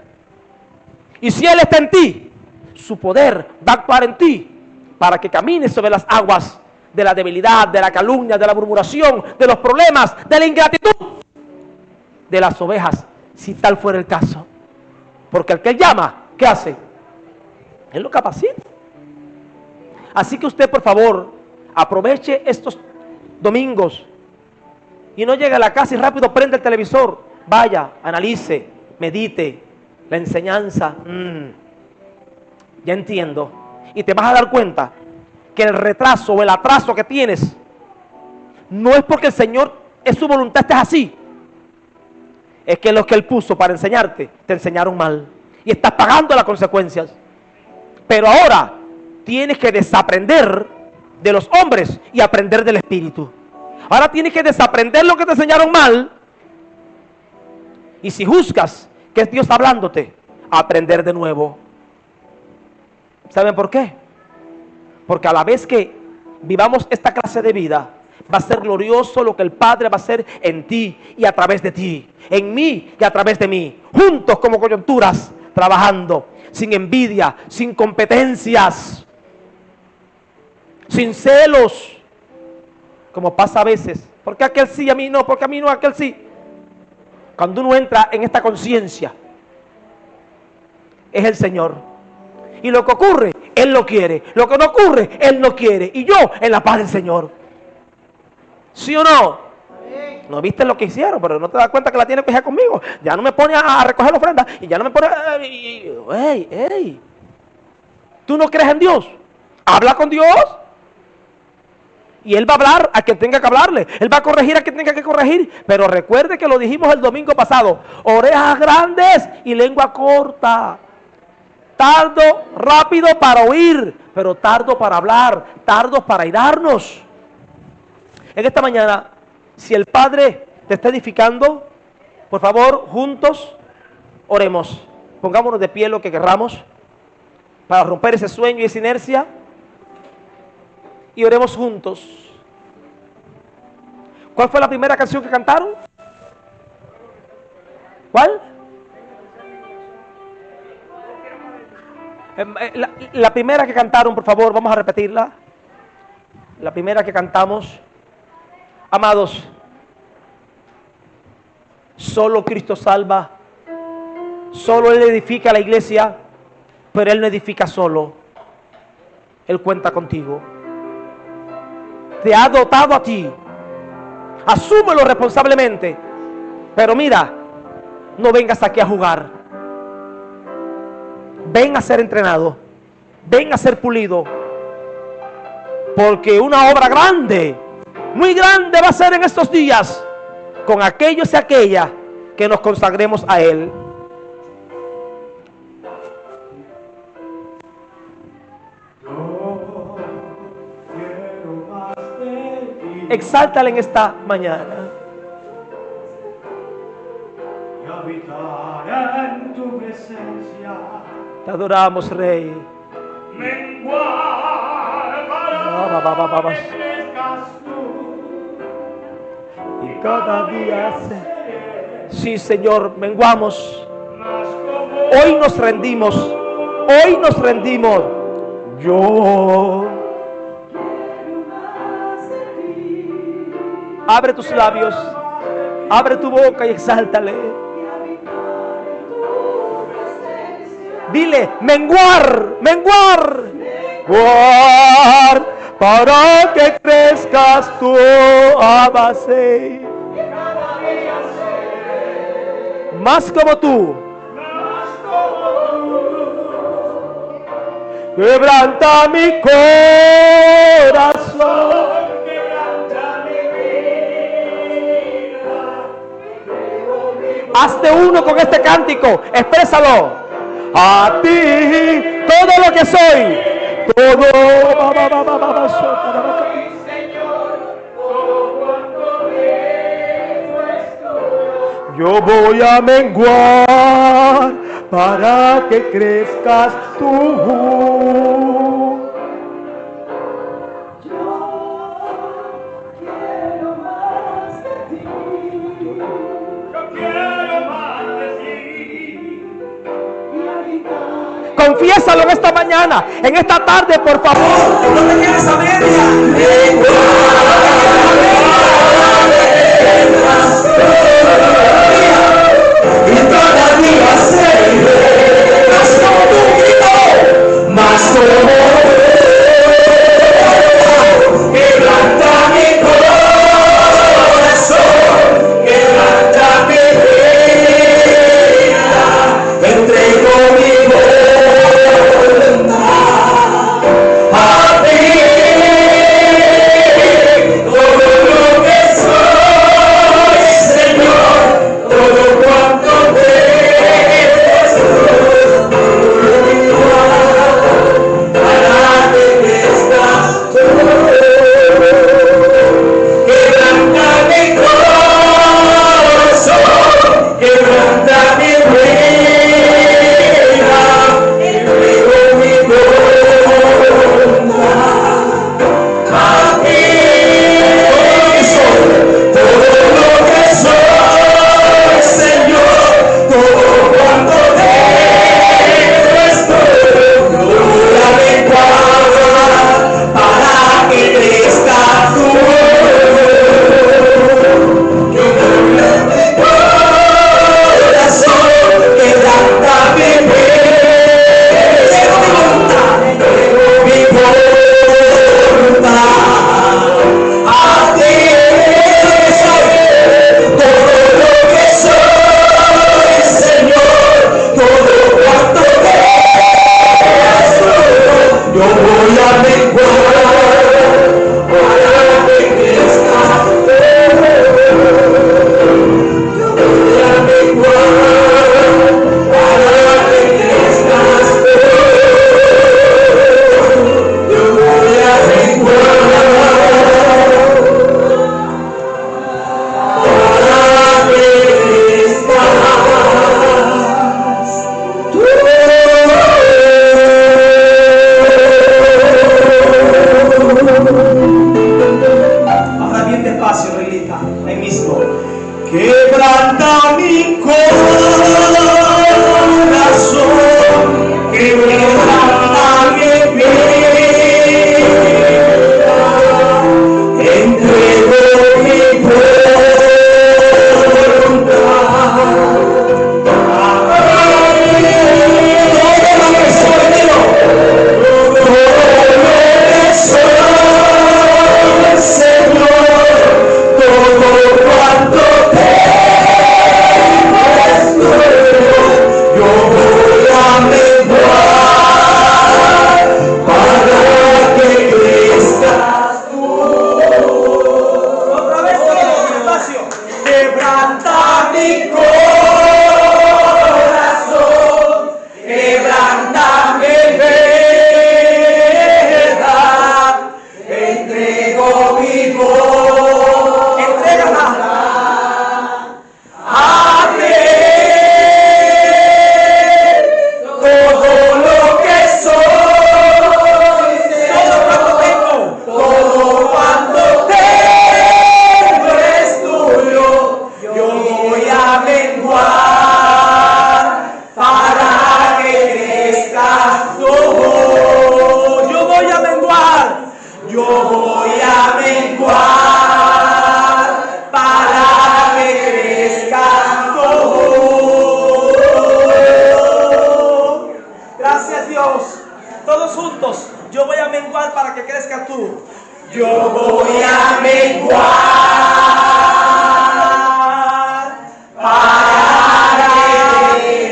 S1: Y si Él está en ti, su poder va a actuar en ti para que camines sobre las aguas de la debilidad, de la calumnia, de la murmuración, de los problemas, de la ingratitud de las ovejas, si tal fuera el caso. Porque el que Él llama, ¿qué hace? Él lo capacita. Así que usted, por favor, aproveche estos domingos y no llegue a la casa y rápido prende el televisor. Vaya, analice, medite la enseñanza. Ya entiendo. Y te vas a dar cuenta que el retraso o el atraso que tienes no es porque el Señor, es su voluntad, estés así. Es que los que Él puso para enseñarte, te enseñaron mal. Y estás pagando las consecuencias. Pero ahora tienes que desaprender de los hombres y aprender del Espíritu. Ahora tienes que desaprender lo que te enseñaron mal. Y si juzgas que es Dios hablándote, aprender de nuevo. ¿Saben por qué? Porque a la vez que vivamos esta clase de vida, va a ser glorioso lo que el Padre va a hacer en ti y a través de ti, en mí y a través de mí, juntos como coyunturas, trabajando, sin envidia, sin competencias, sin celos, como pasa a veces. ¿Por qué aquel sí, a mí no? ¿Por qué a mí no, aquel sí? Cuando uno entra en esta conciencia, es el Señor. Y lo que ocurre, Él lo quiere. Lo que no ocurre, Él no quiere. Y yo, en la paz del Señor. ¿Sí o no? No viste lo que hicieron, pero no te das cuenta que la tiene que dejar conmigo. Ya no me pone a recoger la ofrenda. Y ya no me pone... ¡Ey! ¿Tú no crees en Dios? Habla con Dios. Y Él va a hablar a quien tenga que hablarle. Él va a corregir a quien tenga que corregir. Pero recuerde que lo dijimos el domingo pasado. Orejas grandes y lengua corta. Tardo, rápido para oír, pero tardo para hablar, tardo para airarnos. En esta mañana, si el Padre te está edificando, por favor, juntos, oremos. Pongámonos de pie lo que querramos para romper ese sueño y esa inercia. Y oremos juntos. ¿Cuál fue la primera canción que cantaron? ¿Cuál? La primera que cantaron, por favor, vamos a repetirla. La primera que cantamos. Amados, solo Cristo salva. Solo Él edifica la iglesia, pero Él no edifica solo. Él cuenta contigo. Te ha dotado a ti. Asúmelo responsablemente. Pero mira, no vengas aquí a jugar. Ven a ser entrenado. Ven a ser pulido. Porque una obra grande, muy grande va a ser en estos días con aquellos y aquellas que nos consagremos a Él. Exáltale en esta mañana. En tu presencia. Te adoramos, Rey. Menguar para que crezcas tú. Y cada día sí, Señor, menguamos. Hoy nos rendimos. Hoy nos rendimos. Yo Abre tus labios, abre tu boca y exáltale. Dile, menguar, menguar, menguar, para que crezcas tú, Abasei. Más como tú. Quebranta mi corazón. Hazte uno con este cántico, exprésalo. A ti todo lo que soy, todo. Yo voy a menguar para que crezcas tú. Confiésalo en esta mañana, en esta tarde, por favor. No te quedes a media. Y todavía seguiré más como tu grito, más como quebranta mi corazón, quebranta mi vida, entrego mi voluntad a ti, todo lo que soy, Señor, todo cuanto tengo, para que crezcas tú. Quebranta mi corazón, quebranta mi vida, entrego mi voluntad a ti. Todo lo que soy, Señor, todo cuanto tengo es tuyo. Gloria de para que crezcas tú. Yo voy a mi corazón, quebranta mi vida, entrego mi voluntad a ti. Todo lo que soy, Señor, todo cuanto tengas tú, yo voy a menguar para que crezcas tú. Yo voy a menguar para que crezcas tú. Yo voy a menguar para que crezcas tú. Ahora bien despacio, regrita, ahí mismo. Quebranta mi corazón, quebranta mi vida, entrego mi voluntad a ti. Todo lo que soy, dilo. Todo lo que soy, Señor, todo cuanto tengo es tuyo. Yo voy a menguar para que crezcas tú. Otra vez, despacio. Quebranta mi corazón, quebranta mi vida, entrego mi voz, entrégala a ti. Todo lo que soy, todo cuanto tengo es tuyo. Yo voy a menguar para que crezcas tú. Yo voy a menguar, yo voy a menguar
S2: tú. Yo voy a menguar para que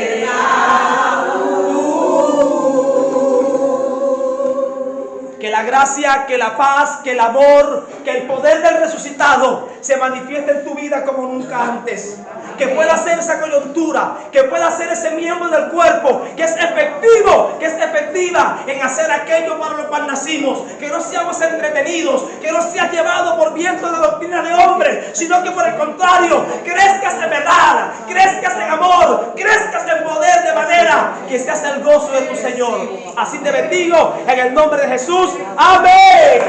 S2: que la gracia, que la paz, que el amor, que el poder del resucitado se manifieste en tu vida como nunca antes. Que pueda ser esa coyuntura, que pueda ser ese miembro del cuerpo que es efectivo, que es efectiva en hacer aquello para lo cual nacimos. Que no seamos entretenidos, que no seas llevado por viento de doctrina de hombres, sino que por el contrario, crezcas en verdad, crezcas en amor, crezcas en poder, de manera que seas el gozo de tu Señor. Así te bendigo en el nombre de Jesús. Amén.